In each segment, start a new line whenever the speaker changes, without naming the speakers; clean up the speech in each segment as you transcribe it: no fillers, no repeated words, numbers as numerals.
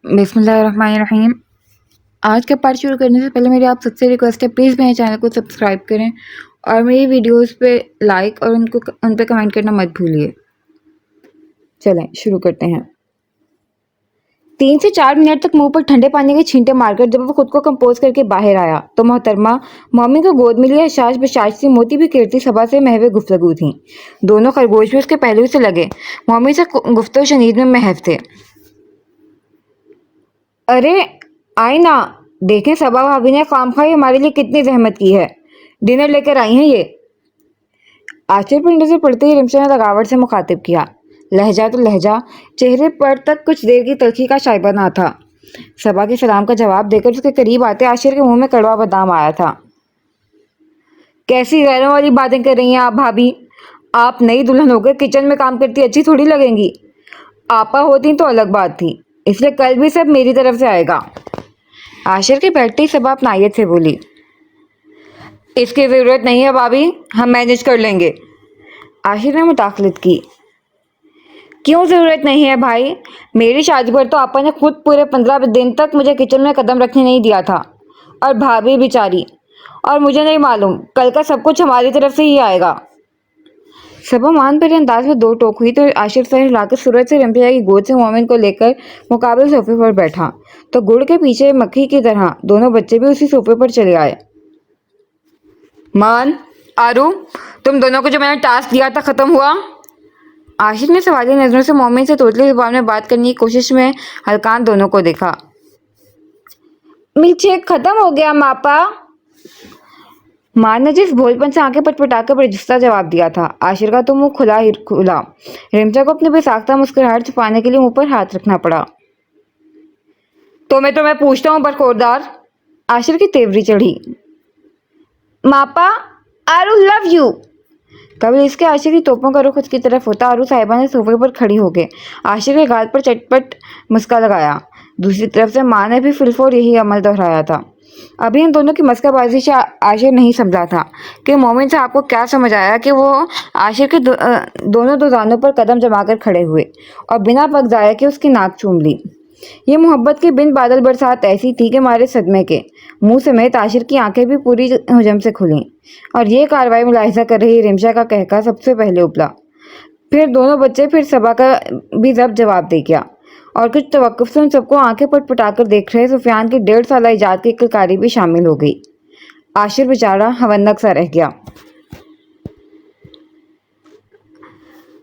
बिस्मिल्लाहिर्रहमानिर्रहीम। आज का पार्ट शुरू करने से पहले मेरी आप सबसे रिक्वेस्ट है, प्लीज़ मेरे चैनल को सब्सक्राइब करें और मेरी वीडियोस पे लाइक और उन पे कमेंट करना मत भूलिए। चलें शुरू करते हैं। 3 से 4 मिनट तक मुंह पर ठंडे पानी के छींटे मारकर जब वो खुद को कंपोज करके बाहर आया तो मोहतरमा मम्मी को गोद में लिया शाश बशाश सी मोती भी कीर्ति सभा से महवे गुफ्तगू थी। दोनों खरगोश भी उसके पहलू से लगे मम्मी से गुफ्तो शनीद में महव थे। अरे आए ना, देखें सबा भाभी ने खामखाई हमारे लिए कितनी जहमत की है, डिनर लेकर आई हैं ये। आश्चर्य पर नजर पड़ते ही रिमशा ने लगावट से मुखातिब किया। लहजा तो लहजा, चेहरे पर तक कुछ देर की तलखी का शाइबा ना था। सबा के सलाम का जवाब देकर उसके करीब आते आश्चर्य के मुंह में कड़वा बादाम आया था। कैसी गैरों वाली बातें कर रही हैं आप भाभी? आप नई दुल्हन होकर किचन में काम करती अच्छी थोड़ी लगेंगी। आपा होती तो अलग बात थी, इसलिए कल भी सब मेरी तरफ से आएगा। आशिर के बैठते ही सबा अपनायत से बोली, इसकी ज़रूरत नहीं है भाभी, हम मैनेज कर लेंगे। आशिर ने मुदाखलत की। क्यों ज़रूरत नहीं है भाई? मेरी शादी पर तो आपा ने खुद पूरे 15 दिन तक मुझे किचन में कदम रखने नहीं दिया था। और भाभी बेचारी, और मुझे नहीं मालूम कल का सब कुछ हमारी तरफ से ही आएगा। सबा मान पर अंदाज में दो टोक हुई तो आशिर सर हिलाकर सूरज से रंपिया की गोद से मोमिन को लेकर मुकाबले सोफे पर बैठा तो गुड़ के पीछे मक्खी की तरह दोनों बच्चे भी उसी सोफे पर चले आए। मान, आरू, तुम दोनों को जो मैंने टास्क दिया था खत्म हुआ? आशिर ने सवालिया नजरों से मोमिन से तोतली जुबान में बात करने की कोशिश में हलकान दोनों को देखा। मिल्कशेक खत्म हो गया मापा। मां ने जिस भोलपन से आंखें पटपटाकर बर्जिस्ता जवाब दिया था, आशिर का तो मुंह खुला ही खुला। रिमशा को अपनी बेसाख्ता मुस्कुराहट छुपाने के लिए मुंह पर हाथ रखना पड़ा। तो मैं पूछता हूँ बरखोरदार। आशिर की तेवरी चढ़ी। मापा, आरू लव यू। कभी इसके आशिर की तोपों का रुख उसकी तरफ होता। आरू साहिबा ने सोफे पर खड़ी होकर आशिर के गाल पर चटपट मुस्का लगाया। दूसरी तरफ से माँ ने भी फिलफोर यही अमल दोहराया था। अभी इन दोनों की मस्काबाजी से आशिर नहीं समझा था कि मोमिन साहब को क्या समझ आया कि वो आशिर के दोनों दुकानों पर कदम जमाकर खड़े हुए और बिना वक्त जाया कि उसकी नाक चूम ली। ये मोहब्बत की बिन बादल बरसात ऐसी थी कि मारे सदमे के मुंह समेत आशिर की आंखें भी पूरी हुजम से खुलीं और ये कार्रवाई मुलाहिजा कर रही रिमशा का कहका सबसे पहले उबला। फिर दोनों बच्चे, फिर सबा का भी जवाब दे गया और कुछ तवक्कुफ से उन सबको आंखें पटपटाकर देख रहे सुफियान की 1.5 साल इजाद की किलकारी भी शामिल हो गई। आशिर बेचारा हवन्नक सा रह गया।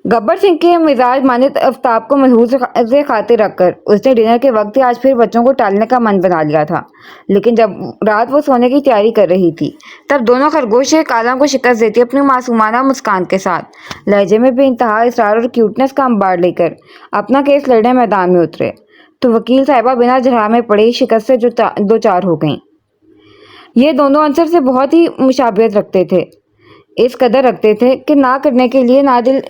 गब्बर सिंह के मिजाज मानित आफ्ताब को महसूस से खातिर रखकर उसने डिनर के वक्त ही आज फिर बच्चों को टालने का मन बना लिया था। लेकिन जब रात वो सोने की तैयारी कर रही थी तब दोनों खरगोश एक आलम को शिकस्त देती अपनी मासूमाना मुस्कान के साथ लहजे में भी इंतहा इसरार और क्यूटनेस का अंबार लेकर अपना केस लड़ने मैदान में उतरे तो वकील साहिबा बिना झगड़ा में पड़ी शिकस्त से जो दो चार हो गईं। ये दोनों अंसर से बहुत ही मुशाबियत रखते थे, इस कदर रखते थे कि ना करने के लिए ना दिल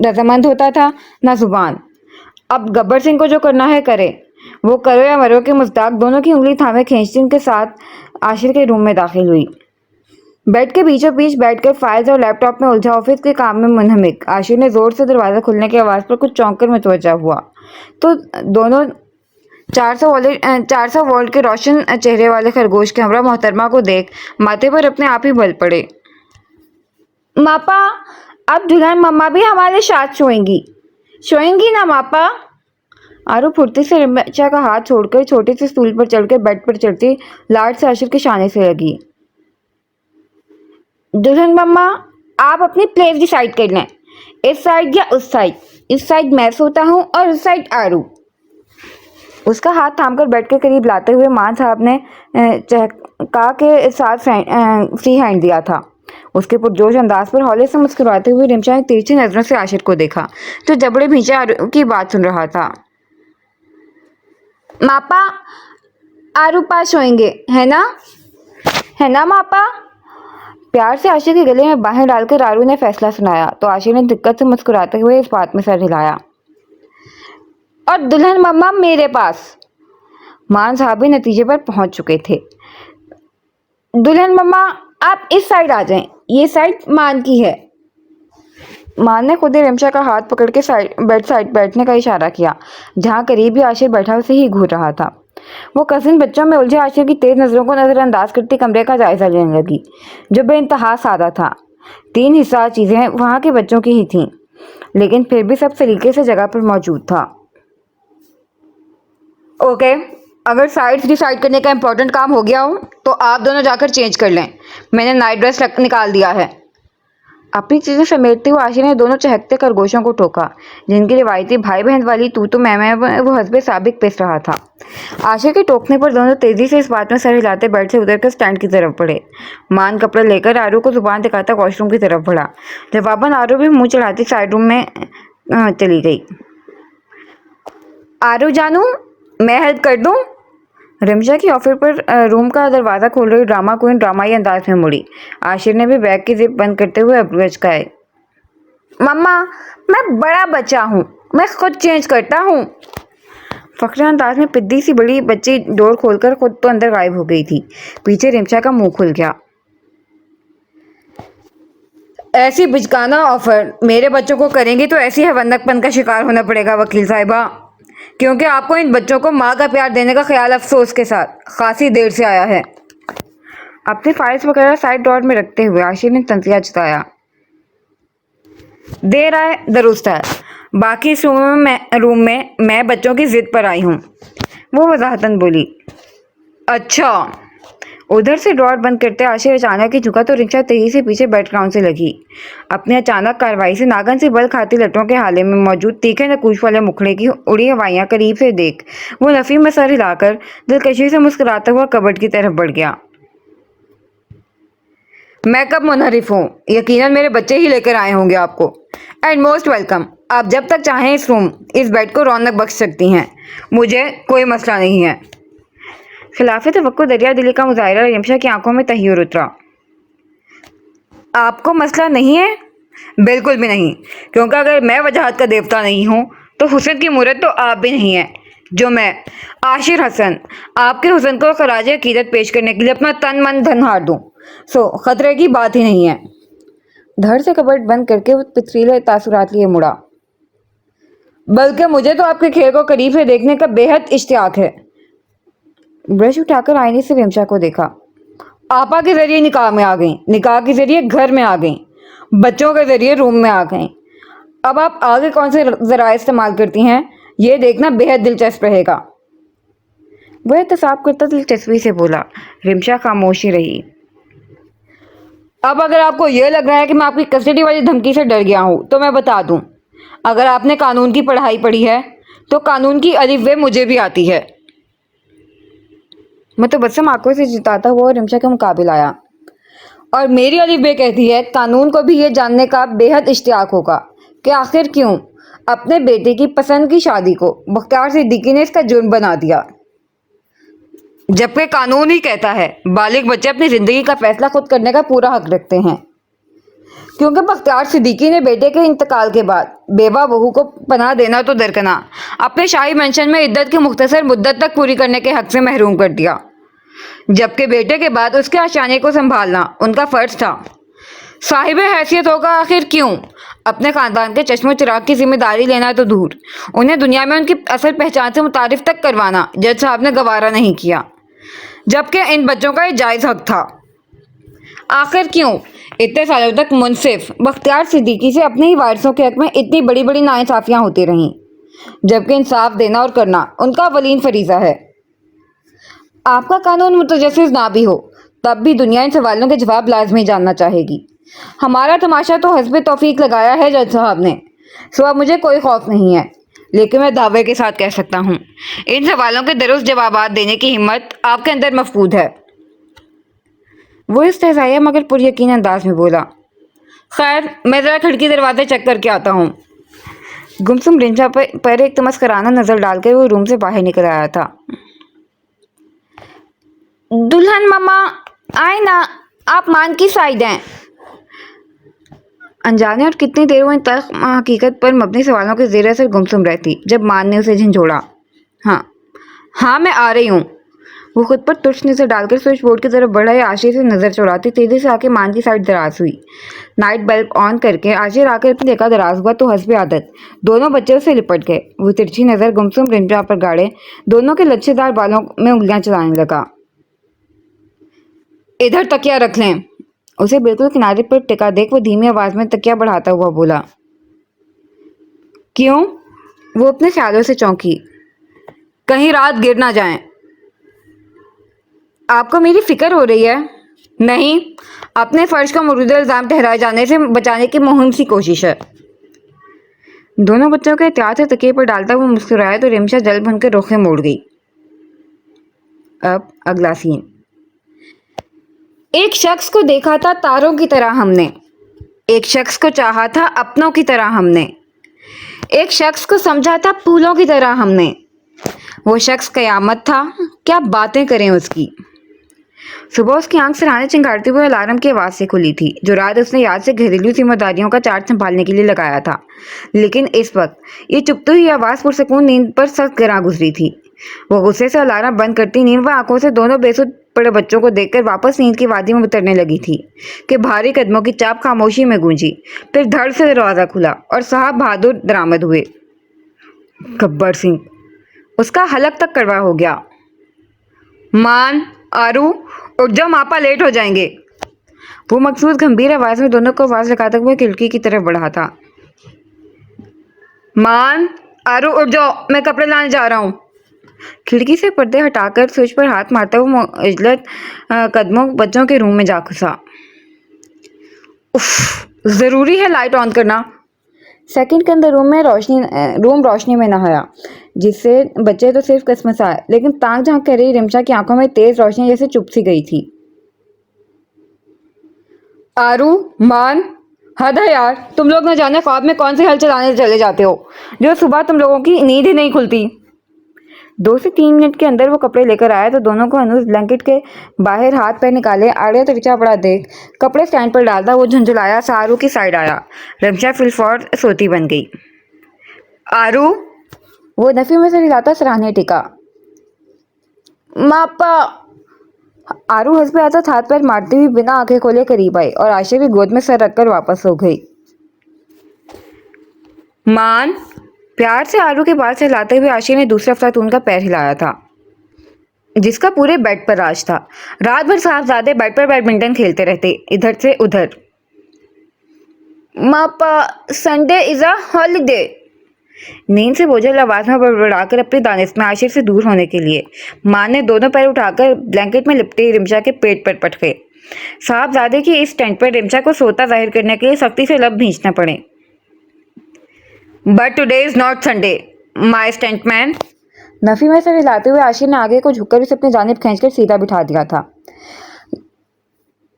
रजामंद होता था ना जुबान। अब गब्बर सिंह को जो करना है करे, वो करो या मरो के मुस्ताक दोनों की उंगली थामे खींचती उनके साथ आशिर के रूम में दाखिल हुई। बेड के बीचों बीच बैठकर फाइल्स और लैपटॉप में उलझा ऑफिस के काम में मुनहमिक आशिर ने जोर से दरवाजा खुलने की आवाज़ पर कुछ चौंक कर मुतवज्जा हुआ तो दोनों 400 वोल्ट के रोशन चेहरे वाले खरगोश के हमरा मोहतरमा को देख माथे पर अपने आप ही बल पड़े। मापा, अब दुल्हन मम्मा भी हमारे साथ सोएंगी ना मापा? आरू फुर्ती से रिमशा का हाथ छोड़कर छोटे से स्टूल पर चढ़कर बेड पर चढ़ती लाड से आशिर के शाने से लगी। दुल्हन मम्मा, आप अपनी प्लेस डिसाइड कर लें, इस साइड या उस साइड। इस साइड मैं सोता हूँ और उस साइड आरू। उसका हाथ थामकर बेड के करीब लाते हुए मान साहब ने चहका के साथ फ्री हैंड दिया था। उसके पुरजोश अंदाज पर हौले से मुस्कुराते हुए रिमशा ने तिरछी नजरों से आशिर को देखा जो जबड़े भींचे आरू की बात सुन रहा था। मापा, आरू पास सोएंगे है ना मापा? प्यार से आशिर के गले में बाहें डालकर आरू ने फैसला सुनाया तो आशिर ने दिक्कत से मुस्कुराते हुए इस बात में सर हिलाया। और दुल्हन मम्मा मेरे पास। मान साहब भी नतीजे पर पहुंच चुके थे। दुल्हन मम्मा, आप इस साइड आ जाएं, ये साइड मान की है। मान ने खुद ही रिमशा का हाथ पकड़ के बेड साइड बैठने का इशारा किया, जहाँ करीब ही आशिर बैठा उसे ही घूर रहा था। वो कजिन बच्चों में उलझे आशिर की तेज नजरों को नजरअंदाज करती कमरे का जायजा लेने लगी, जो बेइंतहा सादा था। 3 हिस्सा चीजें वहाँ के बच्चों की ही थीं, लेकिन फिर भी सब सलीके से जगह पर मौजूद था। ओके, अगर साइड्स डिसाइड करने का इम्पोर्टेंट काम हो गया हो तो आप दोनों जाकर चेंज कर लें। मैंने नाइट ड्रेस निकाल दिया है। अपनी चीजें समेटते हुए आशिर ने दोनों चहकते खरगोशों को टोका, जिनकी रिवायती भाई बहन वाली तू मैं वो हस्बे साबिक पिस रहा था। आशिर के टोकने पर दोनों तेजी से इस बात में सर हिलाते बेड से उतरकर स्टैंड की तरफ बढ़े। मान कपड़ा लेकर आरू को जुबान दिखाता वॉशरूम की तरफ बढ़ा। जवाबन आरू भी मुंह चढ़ाती साइड रूम में चली गई। आरू जानू, मैं हेल्प कर दूं? रिमशा की ऑफर पर रूम का दरवाज़ा खोल रही ड्रामा क्वीन ड्रामाई अंदाज में मुड़ी। आशिर ने भी बैग की जिप बंद करते हुए अब्रू अचकाए। मम्मा, मैं बड़ा बच्चा हूँ, मैं खुद चेंज करता हूँ। फखरे अंदाज में पिद्दी सी बड़ी बच्ची डोर खोलकर खुद तो अंदर गायब हो गई थी। पीछे रिमशा का मुंह खुल गया। ऐसी बिचकाना ऑफर मेरे बच्चों को करेंगी तो ऐसी हैवनकपन का शिकार होना पड़ेगा वकील साहिबा, क्योंकि आपको इन बच्चों को माँ का प्यार देने का ख्याल अफसोस के साथ खासी देर से आया है। अपने फाइल्स वगैरह साइड ड्रॉर में रखते हुए आशिर ने तंजिया जताया। देर आए दुरुस्त है, बाकी इस रूम में मैं बच्चों की जिद पर आई हूँ, वो वजाहतन बोली। अच्छा। उधर से ड्रॉर बंद करते आशिर अचानक ही झुका तो रिक्शा तेजी से पीछे बैकग्राउंड से लगी। अपनी अचानक कार्रवाई से नागन से बल खाती लटों के हाले में मौजूद तीखे नकूश वाले मुखड़े की उड़ी हवाइयां करीब से देख वो नफी में सर हिलाकर दिलकशी से मुस्कुराता हुआ कबर्ड की तरफ बढ़ गया। मैं कब मुनहरिफ हूँ, यकीनन मेरे बच्चे ही लेकर आए होंगे आपको। And most welcome. आप जब तक चाहें इस बेड को रौनक बख्श सकती हैं, मुझे कोई मसला नहीं है। खिलाफ तवक्को दरिया दिली का मुजाहिरा रिमशा की आंखों में तहियर उतरा। आपको मसला नहीं है? बिल्कुल भी नहीं, क्योंकि अगर मैं वजाहत का देवता नहीं हूँ तो हुस्न की मूरत तो आप भी नहीं है, जो मैं आशिर हसन आपके हुस्न को खराज अकीदत पेश करने के लिए अपना तन मन धन हार दूँ, सो खतरे की बात ही नहीं है। धड़ से कबर्ड बंद करके वो पथरीले तासुरात लिए मुड़ा। बल्कि मुझे तो आपके खेल को करीब से देखने का बेहद इश्तियाक है। ब्रश उठाकर आईने से रिमशा को देखा। आपा के जरिए निकाह में आ गई, निकाह के जरिए घर में आ गई, बच्चों के जरिए रूम में आ गई। अब आप आगे कौन से जराए इस्तेमाल करती हैं, ये देखना बेहद दिलचस्प रहेगा। वह एहतसाब करता दिलचस्पी से बोला। रिमशा खामोशी रही। अब अगर आपको यह लग रहा है कि मैं आपकी कस्टडी वाली धमकी से डर गया हूँ तो मैं बता दूं, अगर आपने कानून की पढ़ाई पढ़ी है तो कानून की अलिफ वे मुझे भी आती है। मैं तो बच्चों आंखों से जिताता हुआ रिमशा के मुकाबिल आया। और मेरी अलिफ बे कहती है कानून को भी ये जानने का बेहद इश्तियाक होगा कि आखिर क्यों अपने बेटे की पसंद की शादी को बख्तियार सिद्दीकी ने इसका जुर्म बना दिया, जबकि कानून ही कहता है बालिग बच्चे अपनी जिंदगी का फैसला खुद करने का पूरा हक रखते हैं। क्योंकि बख्तियार सिद्दीकी ने बेटे के इंतकाल के बाद बेवा बहू को पनाह देना तो दरकना अपने शाही मेंशन में इद्दत की मुख्तसर मुद्दत तक पूरी करने के हक से महरूम कर दिया, जबकि बेटे के बाद उसके आशाने को संभालना उनका फर्ज था। साहिब हैसियत होगा आखिर क्यों अपने ख़ानदान के चश्मो चिराग की जिम्मेदारी लेना तो दूर, उन्हें दुनिया में उनकी असल पहचान से मुतारिफ तक करवाना जज साहब ने गवारा नहीं किया, जबकि इन बच्चों का ये जायज़ हक था। आखिर क्यों इतने सालों तक मुनसिफ बख्तियार सिद्दीकी से अपने ही वारिसों के हक में इतनी बड़ी बड़ी नाइंसाफियाँ होती रहीं, जबकि इंसाफ देना और करना उनका अवलीन फरीज़ा है। आपका कानून मुतजस्सिस ना भी हो तब भी दुनिया इन सवालों के जवाब लाजमी जानना चाहेगी। हमारा तमाशा तो हस्बे तौफीक लगाया है जज साहब ने, सो अब मुझे कोई खौफ नहीं है, लेकिन मैं दावे के साथ कह सकता हूँ इन सवालों के दुरुस्त जवाबात देने की हिम्मत आपके अंदर मफकूद है। वो इस्तेज़ाया मगर पुरयकीन अंदाज में बोला। खैर, मैं ज़रा खिड़की दरवाजे चेक करके आता हूँ। गुमसुम रिंचा पर एक तमस्कराना नज़र डालकर वो रूम से बाहर निकल आया था। दुल्हन मम्मा आए ना, आप मान की साइड हैं। अनजाने और कितनी देर वो इन तल्ख हकीकत पर मबनी सवालों के ज़ेर असर गुमसुम रहती, जब मान ने उसे झंझोड़ा। हाँ हाँ, मैं आ रही हूँ। वो खुद पर तुच्छ नजर डालकर स्विच बोर्ड की तरफ बढ़ा या आशिर से नजर चुराती तेजी से आके मान की साइड दराज हुई। नाइट बल्ब ऑन करके आशिर आकर अपनी देखा दराज हुआ तो हंस भी आदत। दोनों बच्चे उसे लिपट गए। वो तिरछी नजर गुमसुम रिंजा पर गाड़े दोनों के लच्छेदार बालों में उंगलियां चलाने लगा। इधर तकिया रख लें। उसे बिल्कुल किनारे पर टिका देख वो धीमी आवाज में तकिया बढ़ाता हुआ बोला। क्यों? वो अपने ख्यालों से चौंकी। कहीं रात गिर ना जाए। आपको मेरी फिक्र हो रही है? नहीं, अपने फर्ज का मौजूदा इल्जाम ठहराए जाने से बचाने की मुहिम सी कोशिश है। दोनों बच्चों के एहतियात से तकिए पर डालता हुआ मुस्कुराया तो रिमशा जल बनकर रोखे मोड़ गई। अब अगला सीन। एक शख्स को देखा था तारों की तरह हमने, एक शख्स को चाहा था अपनों की तरह हमने, एक शख्स को समझा था फूलों की तरह हमने। वो शख्स कयामत था, क्या बातें करें उसकी। सुबह उसकी आंख सराहने चिंगारते हुए अलार्म की आवाज़ से खुली थी, जो रात उसने याद से घरेलू जिम्मेदारियों का चार्ज संभालने के लिए लगाया था। लेकिन इस वक्त ये चुपती हुई आवाज़ पुरसकून नींद पर सख्त गिरा गुजरी थी। वो गुस्से से अलार्म बंद करती नींद व आंखों से दोनों बेसुध पड़े बच्चों को देखकर वापस नींद की वादी में उतरने लगी थी कि भारी कदमों की चाप खामोशी में गूंजी। फिर धड़ से दरवाज़ा खुला और साहब बहादुर दरामद हुए। गब्बर सिंह। उसका हलक तक कड़वा हो गया। मान, आरू, उठ जाओ, मापा लेट हो जाएंगे। वो मकसूद गंभीर आवाज में दोनों को आवाज लगाते हुए खिड़की की तरफ बढ़ा था। मान, आरू, उठ जाओ, मैं कपड़े लाने जा रहा हूँ। खिड़की से पर्दे हटाकर स्विच पर हाथ मारता हुआ इजलत कदमों बच्चों के रूम में जा घुसा। उफ, जरूरी है लाइट ऑन करना। सेकंड के अंदर रूम रोशनी में नहाया, जिससे बच्चे तो सिर्फ कसमसाए, लेकिन ताक झांक कर रही रिमशा की आंखों में तेज रोशनी जैसे चुप सी गई थी। आरू, मान, हद है यार, तुम लोग न जाने ख्वाब में कौन सी हल चलाने चले जाते हो जो सुबह तुम लोगों की नींद ही नहीं खुलती। 2 से 3 मिनट के अंदर वो कपड़े लेकर आया तो दोनों को अनुज ब्लैंकेट के बाहर हाथ पैर निकाले आड़े तो रिचा पड़ा देख कपड़े स्टैंड पर डालता वो झुंझुलाया सा आरू की साइड आया। रिमशा फिलफौर सोती बन गई। आरू, वो नफी में से हिलाता सराहने टिका। मापा। आरू हंस पे आता हाथ पैर मारती हुई बिना आंखें खोले करीब आई और आशिर की गोद में सर रखकर वापस हो गई। मान। प्यार से आरू के बाल से हिलाते हुए आशिर ने दूसरे अफलातून का पैर हिलाया था, जिसका पूरे बेड पर राज था। रात भर साहबजादे बेड पर बैडमिंटन खेलते रहते, इधर से उधर। मापा, संडे इज अ हॉलीडे। नींद से बोझल आवाज में बड़बड़ाकर अपनी दानिश में आशिर से दूर होने के लिए मां ने दोनों पैर उठाकर ब्लैंकेट में लिपटी रिमशा के पेट पर पटके। साहबजादे की इस टेंट पर रिमशा को सोता जाहिर करने के लिए सख्ती से लब भींचना पड़े। But today is not Sunday my stunt man. Nafi में से हिलाते हुए आशिर ने आगे को झुककर उसे अपनी जानिब खींचकर सीधा बिठा दिया था।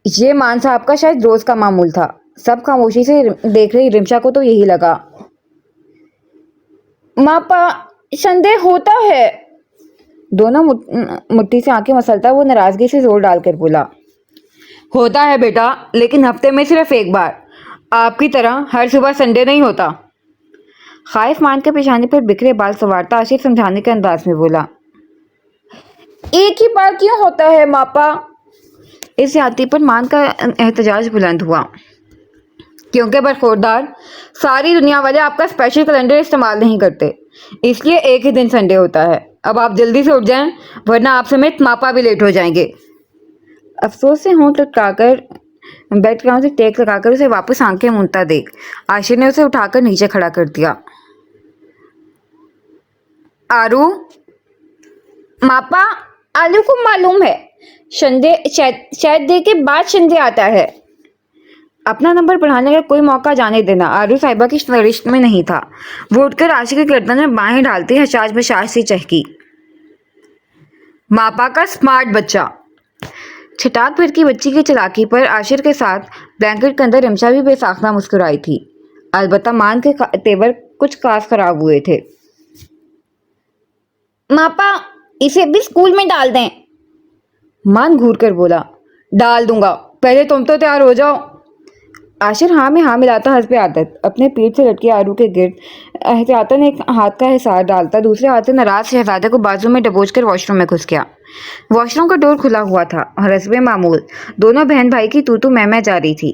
ये मान साहब का शायद रोज का मामूल था। सब खामोशी से देख रही रिमशा को तो यही लगा। मापा, संदेह होता है। दोनों मुट्ठी से आंखें मसलता वो नाराजगी से जोर डालकर बोला। होता है बेटा, लेकिन हफ्ते में सिर्फ एक बार। आपकी तरह हर सुबह संडे नहीं होता। खाइफ मान के पेशानी पर बिखरे बाल संवारता आशिर समझाने के अंदाज में बोला। एक ही बार क्यों होता है मापा? इस ज्यादती पर मान का एहतजाज बुलंद हुआ। क्योंकि बरखुरदार सारी दुनिया वाले आपका स्पेशल कैलेंडर इस्तेमाल नहीं करते, इसलिए एक ही दिन संडे होता है। अब आप जल्दी से उठ जाएं, वरना आप समेत मापा भी लेट हो जाएंगे। अफसोस से होंठ लटकाकर बेड ग्राउंड से टेक लगाकर उसे वापस आंखें मूंदता देख आशिर ने उसे उठाकर नीचे खड़ा कर दिया। आरू। मापा, आलू को मालूम है संडे शायद डे के बाद संडे आता है। अपना नंबर बढ़ाने का कोई मौका जाने देना आरू साहिबा की फरिश्त में नहीं था। वो उठकर आशिर की गर्दन में बाहें डालती हशाश बशाश से चहकी। मापा का स्मार्ट बच्चा। छटाक भर की बच्ची की चालाकी पर आशिर के साथ ब्लैंकेट के अंदर रिमशा भी बेसाख्ता मुस्कुराई थी। अलबत्ता मान के तेवर कुछ खास खराब हुए थे। मापा, इसे भी स्कूल में डाल दें। मान घूर कर बोला। डाल दूंगा, पहले तुम तो तैयार हो जाओ। आशिर हाँ में हाँ मिलाता हंस आदत अपने पीठ से लटके आरू के गिर्द एहतियातन एक हाथ का हिसार डालता दूसरे हाथ से नाराज शहजादे को बाजू में दबोच कर वॉशरूम में घुस गया। واش روم کا ڈور کھلا ہوا تھا اور حسب معمول دونوں بہن بھائی کی تو میں جاری تھی۔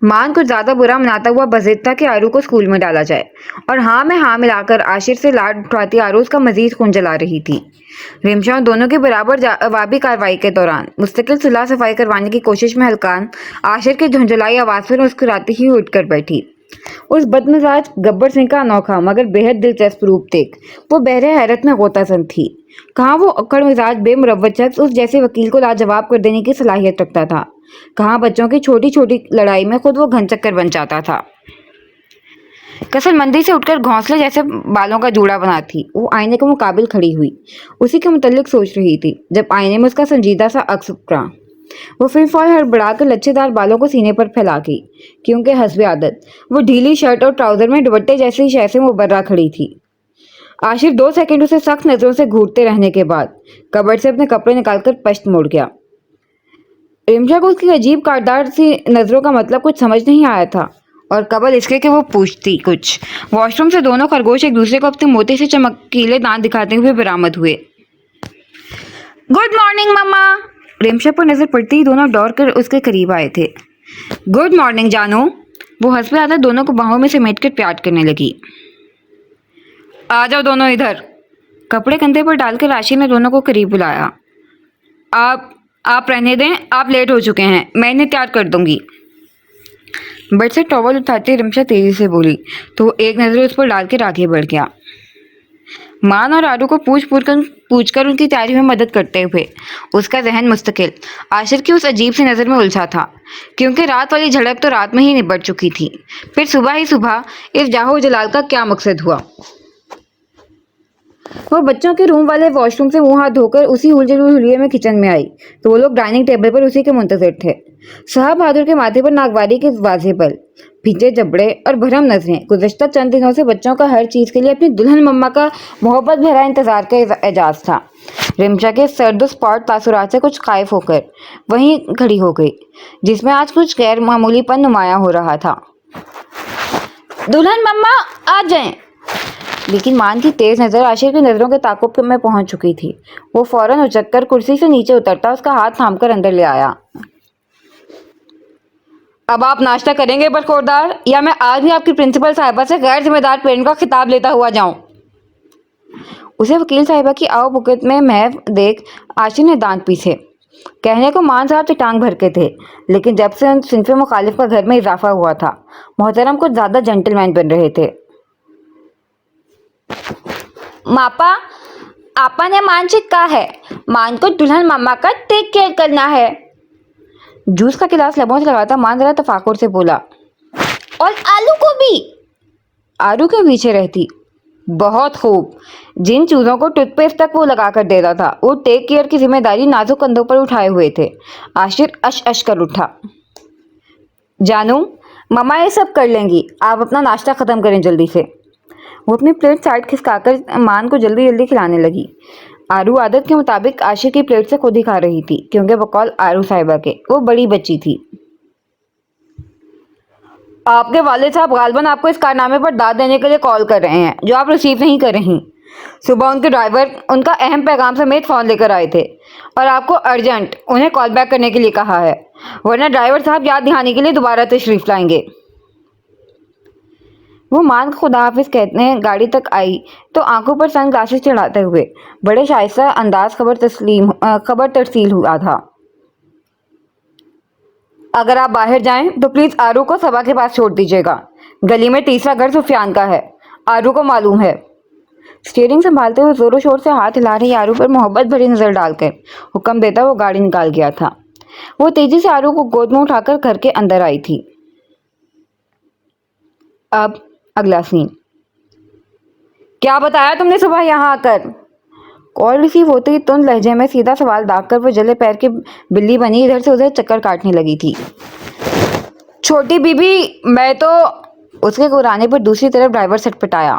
مان کچھ زیادہ برا مناتا ہوا بضد تھا کہ آرو کو اسکول میں ڈالا جائے، اور ہاں میں ہاں ملا کر عاشر سے لاڈ اٹھاتی آرو اس کا مزید خون جلا رہی تھی۔ رمشا دونوں کی برابر جوابی کارروائی کے دوران مستقل صلاح صفائی کروانے کی کوشش میں ہلکان عاشر کی جھنجھلائی آواز پر مسکراتی ہی اٹھ کر بیٹھی۔ اس بدمزاج گبر سنگھ کا انوکھا مگر بےحد دلچسپ روپ دیکھ وہ بہرے حیرت میں غوطہ زن تھی۔ کہاں وہ اکڑ مزاج بے مروت شخص اس جیسے وکیل کو لاجواب کر دینے کی صلاحیت رکھتا تھا، کہاں بچوں کی چھوٹی چھوٹی لڑائی میں خود وہ گھن چکر بن جاتا تھا۔ کسل مندی سے اٹھ کر گھونسلے جیسے بالوں کا جوڑا بناتی وہ آئینے کے مقابل کھڑی ہوئی، اسی کے متعلق سوچ رہی تھی جب آئینے میں اس کا سنجیدہ سا عکس ابھرا۔ وہ فی الفور ہڑبڑا کر لچے دار بالوں کو سینے پر پھیلا گئی، کیونکہ حسب عادت وہ ڈھیلی شرٹ اور ٹراؤزر میں دوپٹے جیسی شے سے مبرہ کھڑی تھی۔ عاشر 2 سیکنڈ اسے سخت نظروں سے گھورتے رہنے کے بعد کبرڈ سے اپنے کپڑے نکال کر پشت مڑ گیا۔ رمشا کو اس کی عجیب کاٹدار سی نظروں کا مطلب کچھ سمجھ نہیں آیا تھا، اور قبل اس کے کہ وہ پوچھتی کچھ۔ واش روم سے دونوں خرگوش ایک دوسرے کو اپنے موتی سے چمکیلے دانت دکھاتے ہوئے برآمد ہوئے۔ گڈ مارننگ مما! رمشا پر نظر پڑتی ہی دونوں دوڑ کر اس کے قریب آئے تھے۔ گڈ مارننگ جانو! وہ حسب عادت دونوں کو باہوں میں سمیٹ کر پیار کرنے لگی۔ آ جاؤ دونوں ادھر! کپڑے کندھے پر ڈال کر عاشر نے دونوں کو قریب بلایا۔ آپ رہنے دیں، آپ لیٹ ہو چکے ہیں، میں انہیں تیار کر دوں گی۔ بیڈ سے ٹاول اٹھاتے رمشا تیزی سے بولی تو وہ ایک نظر اس پر ڈال کر آگے بڑھ گیا۔ مان اور آرو کو پوچھ کر ان کی تیاری میں مدد کرتے ہوئے اس کا ذہن مستقل عاشر کی اس عجیب سی نظر میں الجھا تھا، کیونکہ رات والی جھڑپ تو رات میں ہی نبٹ چکی تھی، پھر صبح ہی صبح اس جاہو جلال کا کیا مقصد ہوا؟ وہ بچوں کے روم والے واش روم سے منہ ہاتھ دھو کر اسی الجھے ہوئے حلیے میں کچن میں آئی تو وہ لوگ ڈائننگ ٹیبل پر اسی کے منتظر تھے۔ صاحب بہادر کے ماتھے پر ناگواری کے واضح بل، بھیجے جبڑے اور بھرم نظریں گزشتہ چند دنوں سے بچوں کا ہر چیز کے لیے اپنی دلہن مما کا محبت بھرا انتظار کا اعجاز تھا۔ رمشا کے سرد و سپاٹ تاثرات سے کچھ خائف ہو کر وہیں کھڑی ہو گئی، جس میں آج کچھ غیر معمولی پن نمایاں ہو رہا تھا۔ دلہن مما آ جائیں! لیکن مان کی تیز نظر عاشر کی نظروں کے تعاقب میں پہنچ چکی تھی۔ وہ فوراً اچک کر کرسی سے نیچے اترتا اس کا ہاتھ تھام کر اندر لے آیا۔ اب آپ ناشتہ کریں گے برخوردار، یا میں آج ہی آپ کی پرنسپل صاحبہ سے غیر ذمہ دار پیرنٹ کا خطاب لیتا ہوا جاؤں؟ اسے وکیل صاحبہ کی آؤ بھگت میں محو دیکھ عاشر نے دانت پیسے۔ کہنے کو مان صاحب سے ٹانگ بھر کے تھے، لیکن جب سے ان صنف مخالف کا گھر میں اضافہ ہوا تھا محترم کچھ زیادہ جنٹل مین بن رہے تھے۔ ماپا، آپا نے مان سے کہا ہے مان کو دلہن ماما کا ٹیک کیئر کرنا ہے۔ جوس کا گلاس لبوں سے لگاتا مان ذرا تفاخر سے بولا، اور آلو کو بھی؟ آلو کے پیچھے رہتی؟ بہت خوب، جن چیزوں کو ٹوتھ پیسٹ تک وہ لگا کر دیتا تھا وہ ٹیک کیئر کی ذمہ داری نازک کندھوں پر اٹھائے ہوئے تھے۔ عاشر اش کر اٹھا۔ جانو، مما یہ سب کر لیں گی، آپ اپنا ناشتہ ختم کریں جلدی سے۔ وہ اپنی پلیٹ سائڈ کھسکا کر مان کو جلدی جلدی کھلانے لگی۔ آرو عادت کے مطابق عاشر کی پلیٹ سے خود ہی کھا رہی تھی، کیونکہ بقول آرو صاحبہ کے وہ بڑی بچی تھی۔ آپ کے والد صاحب غالباً آپ کو اس کارنامے پر داد دینے کے لیے کال کر رہے ہیں جو آپ ریسیو نہیں کر رہی۔ صبح ان کے ڈرائیور ان کا اہم پیغام سمیت فون لے کر آئے تھے اور آپ کو ارجنٹ انہیں کال بیک کرنے کے لیے کہا ہے، ورنہ ڈرائیور صاحب یاد دہانی کے لیے دوبارہ تشریف لائیں گے۔ وہ مان کو خدا حافظ کہتے گاڑی تک آئی تو آنکھوں پر سن گلاسز چڑھاتے ہوئے بڑے شائستہ انداز خبر ترسیل ہوا تھا۔ اگر آپ باہر جائیں تو پلیز آرو کو صبا کے پاس چھوڑ دیجیے گا، گلی میں تیسرا گھر سفیان کا ہے، آرو کو معلوم ہے۔ اسٹیئرنگ سنبھالتے ہوئے زور و شور سے ہاتھ ہلا رہی آرو پر محبت بھری نظر ڈال کر حکم دیتا وہ گاڑی نکال گیا تھا۔ وہ تیزی سے آرو کو گود میں اٹھا کر گھر کے اندر آئی تھی۔ اب اگلا سین۔ کیا بتایا تم نے صبح یہاں آ کر؟ کال ریسیو ہوتے ہی تند لہجے میں سیدھا سوال داغ کر وہ جلے پیر کی بلی بنی ادھر سے ادھر چکر کاٹنے لگی تھی۔ چھوٹی بی بی، میں تو… اس کے گھرانے پر دوسری طرف ڈرائیور سٹپٹایا۔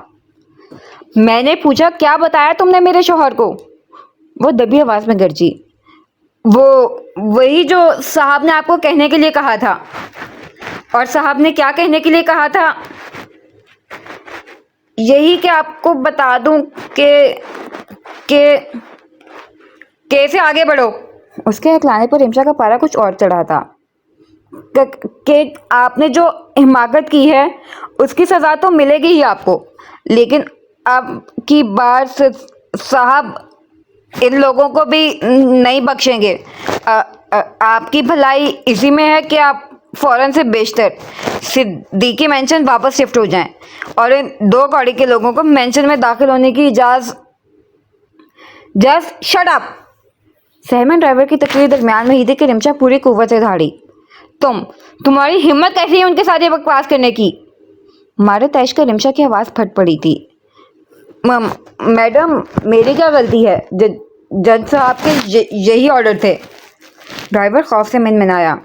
میں نے پوچھا کیا بتایا تم نے میرے شوہر کو؟ وہ دبی آواز میں گرجی۔ وہی جو صاحب نے آپ کو کہنے کے لیے کہا تھا۔ اور صاحب نے کیا کہنے کے لیے کہا تھا؟ یہی کہ آپ کو بتا دوں کہ कैसे आगे बढ़ो। उसके हकलाने पर रिमशा का पारा कुछ और चढ़ा था कि आपने जो हिमाकत की है उसकी सज़ा तो मिलेगी ही आपको, लेकिन अब की बार साहब इन लोगों को भी नहीं बख्शेंगे। आपकी भलाई इसी में है कि आप फौरन से बेशतर सिद्दीकी मेंशन वापस शिफ्ट हो जाएं और इन 2 कौड़ी के लोगों को मेंशन में दाखिल होने की जस्ट शट अप। सहमन ड्राइवर की तकरीर दरमियान में ही थी कि रिमशा पूरी कुव्वत से धाड़ी, तुम्हारी हिम्मत कैसी है उनके साथ ये बकवास करने की। मारे तैश कर रिमशा की आवाज़ फट पड़ी थी। मैडम मेरी क्या गलती है, जज साहब के यही ऑर्डर थे। ड्राइवर खौफ से मिनमिनाया।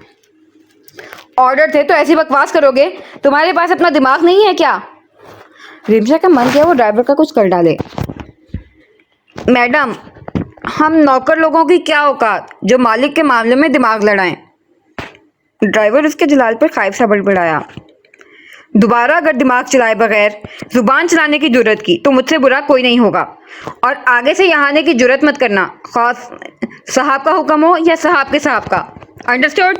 ऑर्डर थे तो ऐसी बकवास करोगे? तुम्हारे पास अपना दिमाग नहीं है क्या? रिमशा का मन किया वो ड्राइवर का कुछ कर डाले। मैडम हम नौकर लोगों की क्या औकात जो मालिक के मामले में दिमाग लड़ाएं। ड्राइवर उसके जलाल पर खाइफ सा बड़बड़ाया। दोबारा अगर दिमाग चलाए बगैर जुबान चलाने की जुर्रत की तो मुझसे बुरा कोई नहीं होगा, और आगे से यहाँ आने की जुर्रत मत करना, खास साहब का हुक्म हो या साहब के साहब का। अंडरस्टूड?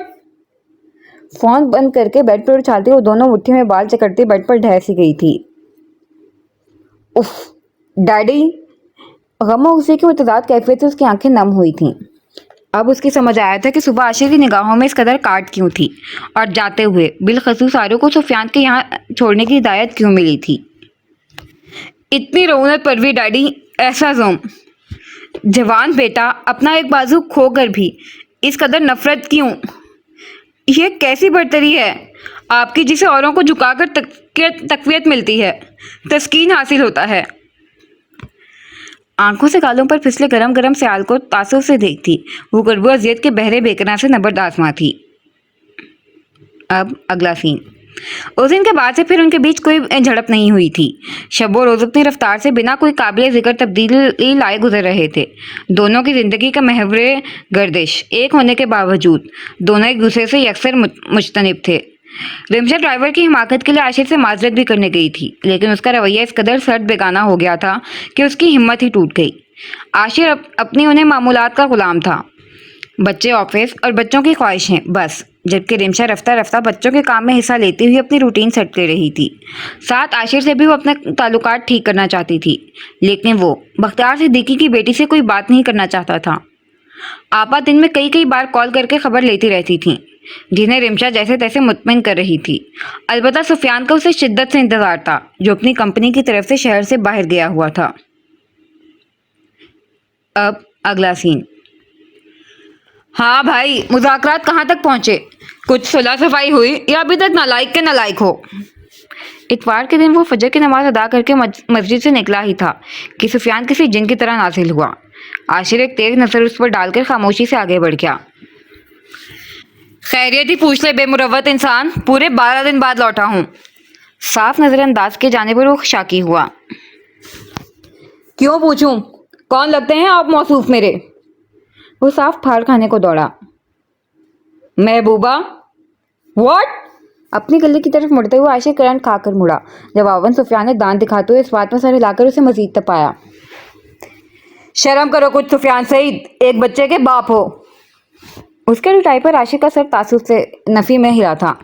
फोन बंद करके बेड पर उछालती वो दोनों मुट्ठी में बाल चकरती बेड पर ढह सी गई थी। उफ डैडी। गम और गुस्से की मुतजाद कैफियत से उसकी आंखें नम हुई थीं। अब उसकी समझ आया था कि सुबह आशिर की निगाहों में इस कदर काट क्यों थी और जाते हुए बिलखसूस आरो को सुफियान के यहाँ छोड़ने की हिदायत क्यों मिली थी। इतनी रौनक परवी डैडी, ऐसा जोम जवान बेटा अपना एक बाजू खोकर भी इस कदर नफरत क्यों? यह कैसी बर्तरी है आपकी जिसे औरों को झुकाकर तकवीयत मिलती है, तस्कीन हासिल होता है। आंखों से गालों पर फिसले गरम गरम सयाल को तासुब से देखती वो गरबू अजियत के बहरे बेकना से नबर्द आसमां थी। अब अगला सीन। उस दिन के बाद से फिर उनके बीच कोई झड़प नहीं हुई थी। शबो रोज अपनी रफ्तार से बिना कोई काबिल जिक्र तब्दीली लाए गुजर रहे थे। दोनों की जिंदगी का महवरे गर्दिश एक होने के बावजूद दोनों एक दूसरे से यकसर मुजतनिब थे। रिमशा ड्राइवर की हिमाकत के लिए आशिर से माजरत भी करने गई थी, लेकिन उसका रवैया इस कदर सर्द बेगाना हो गया था कि उसकी हिम्मत ही टूट गई। आशिर अपनी उन्हें मामूलात का गुलाम था, बच्चे ऑफिस और बच्चों की ख्वाहिशें बस, जबकि रिमशा रफ्ता रफ्ता बच्चों के काम में हिस्सा लेती हुई अपनी रूटीन सेट कर रही थी। साथ आशिर से भी वो अपने ताल्लुकात ठीक करना चाहती थी, लेकिन वो बख्तियार सिद्दीकी की बेटी से कोई बात नहीं करना चाहता था। आपा दिन में कई बार कॉल करके खबर लेती रहती थीं, जिन्हें रिमशा जैसे तैसे मुतमिन कर रही थी। अलबत्ता सुफियान को उसे शिद्दत से इंतजार था, जो अपनी कंपनी की तरफ से शहर से बाहर गया हुआ था। अब अगला सीन। हाँ भाई, मुज़ाकरात कहाँ तक पहुँचे? कुछ सुलह सफाई हुई या अभी तक नालायक के नालायक हो? इतवार के दिन वो फजर की नमाज अदा करके मस्जिद से निकला ही था कि सुफियान किसी जिन की तरह नाजिल हुआ। आशिर एक तेज नजर उस पर डालकर खामोशी से आगे बढ़ गया। खैरियत ही पूछ ले बेमुरव्वत इंसान, पूरे 12 दिन बाद लौटा हूँ। साफ नजरअंदाज के जाने पर वो शाकी हुआ। क्यों पूछूं? कौन लगते हैं आप मौसूफ मेरे? वो साफ फाड़ खाने को दौड़ा। महबूबा? व्हाट? अपनी गले की तरफ मुड़ते हुए आशिर करंट खाकर मुड़ा। जवाबन सुफियान ने दांत दिखाते हुए इस बात में सर हिलाकर उसे मजीद तपाया। शर्म करो कुछ सुफियान सईद, एक बच्चे के बाप हो। उसके रिटाई पर आशिर का सर तासुब से नफी में हिला था।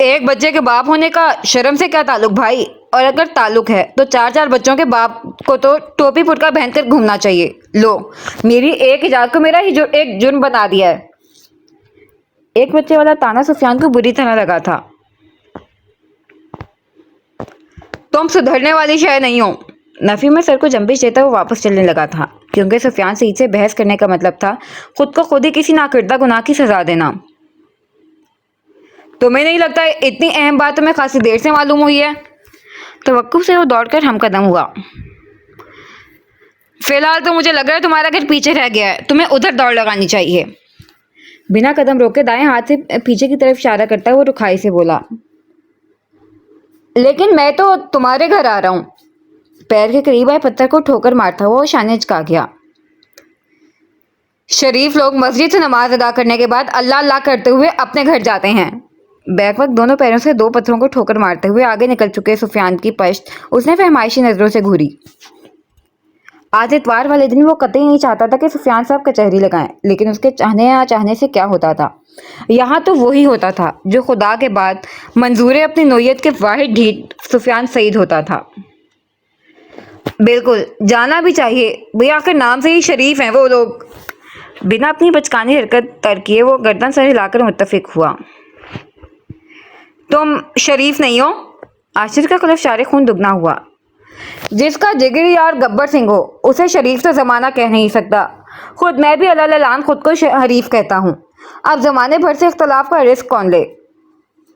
एक बच्चे के बाप होने का शर्म से क्या ताल्लुक भाई? और अगर ताल्लुक है तो 4 बच्चों के बाप को तो टोपी पुटका पहनकर घूमना चाहिए। लो, मेरी एक इजाजत को मेरा ही एक जुर्म बना दिया है। एक बच्चे वाला ताना सुफियान को बुरी तरह लगा था। तुम सुधरने वाली शय नहीं हो। नफी में सर को जंबिश देता वो वापस चलने लगा था, क्योंकि सुफियान से इससे बहस करने का मतलब था खुद को खुद ही किसी नाकिरदा गुनाह की सजा देना। तुम्हें नहीं लगता इतनी अहम बात तुम्हें खासी देर से मालूम हुई है? तवक्कुफ से वो दौड़कर हमकदम हुआ। फिलहाल तो मुझे लग रहा है तुम्हारा घर पीछे रह गया है, तुम्हें उधर दौड़ लगानी चाहिए। बिना कदम रोके दाएं हाथ से पीछे की तरफ इशारा करता वो रुखाई से बोला। लेकिन मैं तो तुम्हारे घर आ रहा हूँ। पैर के करीब आए पत्थर को ठोकर मारता हुआ वो शाने चका गया। शरीफ लोग मस्जिद से नमाज अदा करने के बाद अल्लाह अल्लाह करते हुए अपने घर जाते हैं। बैक वक्त दोनों पैरों से 2 पत्थरों को ठोकर मारते हुए आगे निकल चुके सुफियान की पश्त उसने फहमाइशी नजरों से घूरी। आज इतवार वाले दिन वो कतई नहीं चाहता था कि सुफियान साहब कचहरी लगाएं, लेकिन उसके चाहने या चाहने से क्या होता था। यहाँ तो वही होता था जो खुदा के बाद मंजूर अपनी नोयत के वाहिद ढीठ सुफियान सईद होता था। बिल्कुल, जाना भी चाहिए भैया, आखिर नाम से ही शरीफ हैं वो लोग। बिना अपनी बचकानी हरकत तर किए वो गर्दन सर हिलाकर मुत्तफिक हुआ। तुम शरीफ नहीं हो? आशिर का कलफ खून दुगना हुआ। जिसका जिगरी यार गब्बर सिंह हो उसे शरीफ तो जमाना कह नहीं सकता। खुद मैं भी अल्लाह खुद को हरीफ कहता हूँ। अब जमाने भर से इख्तलाफ का रिस्क कौन ले।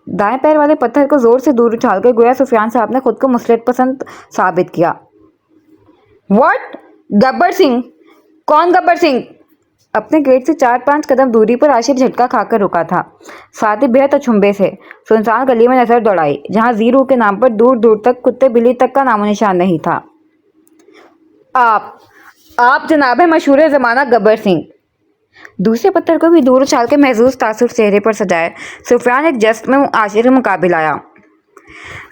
दाएं पैर वाले पत्थर को जोर से दूर उछालकर गोया सुफियान साहब ने खुद को मुसलत पसंद साबित किया। व्हाट? गब्बर सिंह? कौन गब्बर सिंह? अपने गेट से 4-5 कदम दूरी पर आशिर झटका खाकर रुका था। साथ ही बेहद अचंभे से सुनसान गली में नजर दौड़ाई, जहां जीरू के नाम पर दूर दूर तक कुत्ते बिल्ली तक का नामो निशान नहीं था। आप जनाब है मशहूर जमाना गब्बर सिंह। दूसरे पत्थर को भी दूर उछाल के महजूज तासुर चेहरे पर सजाए सुफियान एक जस्ट में आशिर के मुकाबिल आया।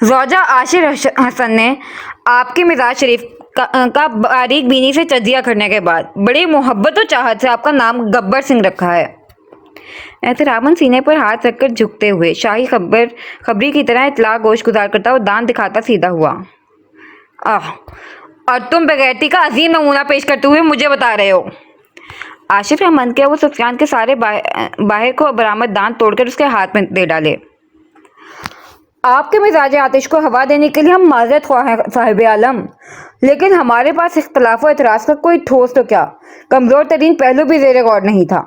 ज़ौजा आशिर हसन ने आपके मिजाज शरीफ का बारीक बीनी से तजिया करने के बाद बड़ी मोहब्बत और चाहत से आपका नाम गब्बर सिंह रखा है। एहतरामन सीने पर हाथ रखकर झुकते हुए शाही खबरी की तरह इतला गोश गुजार करता और दांत दिखाता सीधा हुआ। और तुम बेगैरती का अजीम नमूना पेश करते हुए मुझे बता रहे हो। आशिर का मन किया वो सुफियान के सारे बाहर को बरामद दांत तोड़कर उसके हाथ में दे डाले। आपके मिजाज आतिश को हवा देने के लिए हम माजरत ख्वाह हैं साहिब आलम, लेकिन हमारे पास इख्तलाफ और एतराज़ का कोई ठोस तो क्या कमज़ोर तरीन पहलू भी ज़ेर गौर नहीं था,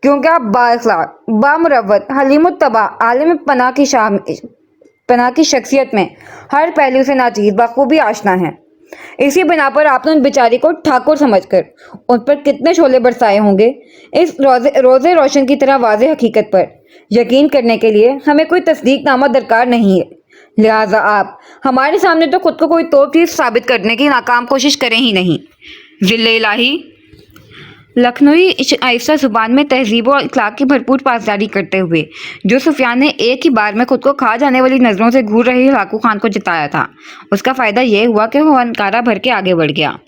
क्योंकि आप बाअखलाक, बामुरव्वत, हलीमुत्तबा, आलिम पनाह की शख्सियत में हर पहलू से नाचीज़ बखूबी आशना हैं। इसी बिना पर आपने उन बेचारी को ठाकुर समझकर उन पर कितने शोले बरसाए होंगे। इस रोज़े रोशन की तरह वाज़ेह हकीकत पर यकीन करने के लिए हमें कोई तस्दीकनामा दरकार नहीं है, लिहाजा आप हमारे सामने तो खुद को कोई तो चीज़ साबित करने की नाकाम कोशिश करें ही नहीं। ज़िल्ले इलाही। लखनवी आहिस्ता जुबान में तहजीब और इखलाक की भरपूर पासदारी करते हुए जो सुफियान ने एक ही बार में खुद को खा जाने वाली नज़रों से घूर रहे लाकू खान को जिताया था, उसका फ़ायदा यह हुआ कि वह अनकारा भर के आगे बढ़ गया।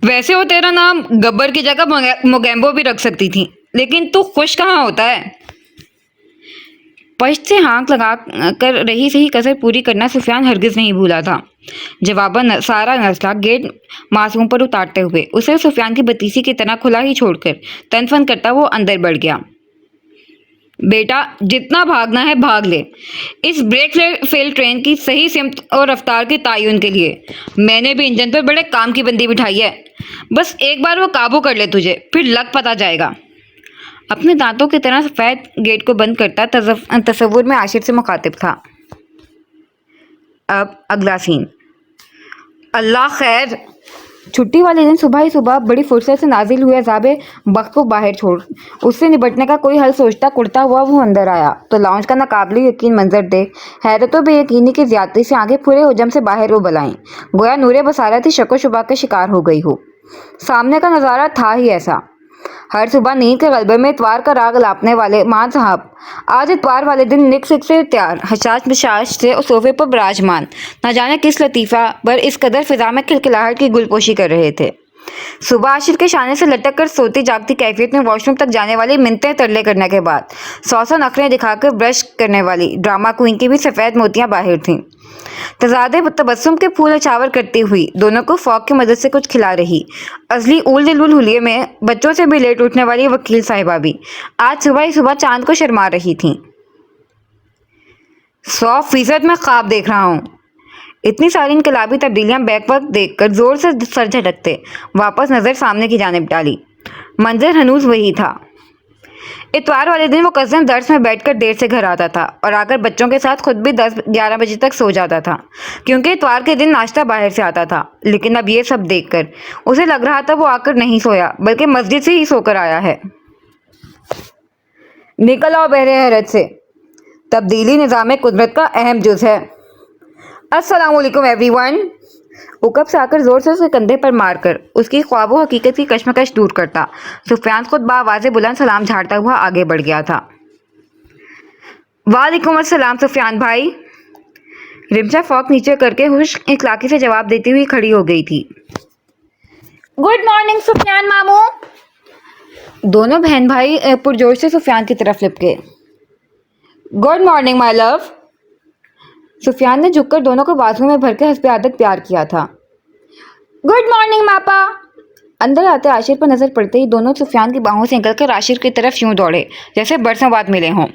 वैसे वो तेरा नाम गब्बर की जगह मोगैम्बो भी रख सकती थी, लेकिन तू खुश कहाँ होता है? पश्त से हाँक लगा कर रही सही कसर पूरी करना सुफियान हरगिज़ नहीं भूला था। जवाबन सारा नस्ला गेट मासूम पर उतारते हुए उसे सुफियान की बतीसी की तरह खुला ही छोड़कर तनफन करता वो अंदर बढ़ गया। बेटा, जितना भागना है भाग ले। इस ब्रेक फेल ट्रेन की सही सिमत और रफ्तार की तयन के लिए मैंने भी इंजन पर बड़े काम की बंदी बिठाई है। बस एक बार वो काबू कर ले तुझे, फिर लग पता जाएगा। अपने दांतों की तरह सफ़ेद गेट को बंद करता तसव्वुर में आशिर से मुखातिब था। अब अगला सीन। अल्लाह खैर। छुट्टी वाले दिन सुबह ही सुबह बड़ी फुर्सत से नाजिल हुए अज़ाबे वक्त को बाहर छोड़ उससे निपटने का कोई हल सोचता कुड़ता हुआ वो अंदर आया तो लाउंज का नाकाबिले यकीन मंजर देख हैरत और बेयकीनी की ज़्यादती से आगे पूरे हुजम से बाहर वो बलाईं, गोया नूरे बसारत ही शक व शुबा के शिकार हो गई हो। सामने का नज़ारा था ही ऐसा। हर सुबह नींद के गलबे में इतवार का राग लापने वाले मान साहब आज इतवार वाले दिन निक सिक से तैयार हशाश बशाश से सोफे पर विराजमान न जाने किस लतीफ़ा पर इस कदर फिजा में खिलखिलाहट की गुलपोशी कर रहे थे। सुबह आशिर के शाने से लटक कर सोती जागती कैफियत में वॉशरूम तक जाने वाली मिन्नतें तरले करने के बाद 100 नखरें दिखाकर ब्रश करने वाली ड्रामा क्वीन की भी सफ़ेद मोतियाँ बाहर थीं। तजादे तबस्सुम के फूल अछावर करती हुई दोनों को फौक की मदद से कुछ खिला रही असली उल दिलुल हुलिये में बच्चों से भी लेट उठने वाली वकील साहिबा भी आज सुबह ही सुबह चांद को शर्मा रही थीं। 100% मैं ख्वाब देख रहा हूँ। इतनी सारी इनकलाबी तब्दीलियां बैक वक्त देखकर जोर से सर झटकते वापस नज़र सामने की जानिब डाली। मंजर हनूज वही था। इतवार वाले दिन वो कज़न दर्स में बैठकर देर से घर आता था और आकर बच्चों के साथ खुद भी 10-11 बजे तक सो जाता था, क्योंकि इतवार के दिन नाश्ता बाहर से आता था। लेकिन अब ये सब देखकर उसे लग रहा था वो आकर नहीं सोया बल्कि मस्जिद से ही सोकर आया है। निकल आओ बहरे हैरत से। तब्दीली निज़ाम कुदरत का अहम जुज़ है। अस्सलाम वालेकुम एवरीवन। उकब से आकर जोर से उसके कंधे पर मारकर उसकी ख्वाब हकीकत की कश्मकश दूर करता सुफियान खुद बावाज़े बुलंद सलाम झाड़ता हुआ आगे बढ़ गया था। वालेकुम अस्सलाम सुफियान भाई। رمشا فوق نیچے کر کے خوش اخلاقی سے جواب دیتی ہوئی کھڑی ہو گئی تھی۔ گڈ مارننگ سفیان ماموں۔ دونوں بہن بھائی پرجوش سے سفیان کی طرف لپکے۔ گڈ مارننگ مائی لو۔ سفیان نے جھک کر دونوں کو بازو میں بھر کے حسب عادت پیار کیا تھا۔ گڈ مارننگ ماپا۔ اندر آتے عاشر پر نظر پڑتے ہی دونوں سفیان کی باہوں سے نکل کر عاشر کی طرف یوں دوڑے جیسے برسوں بعد ملے ہوں۔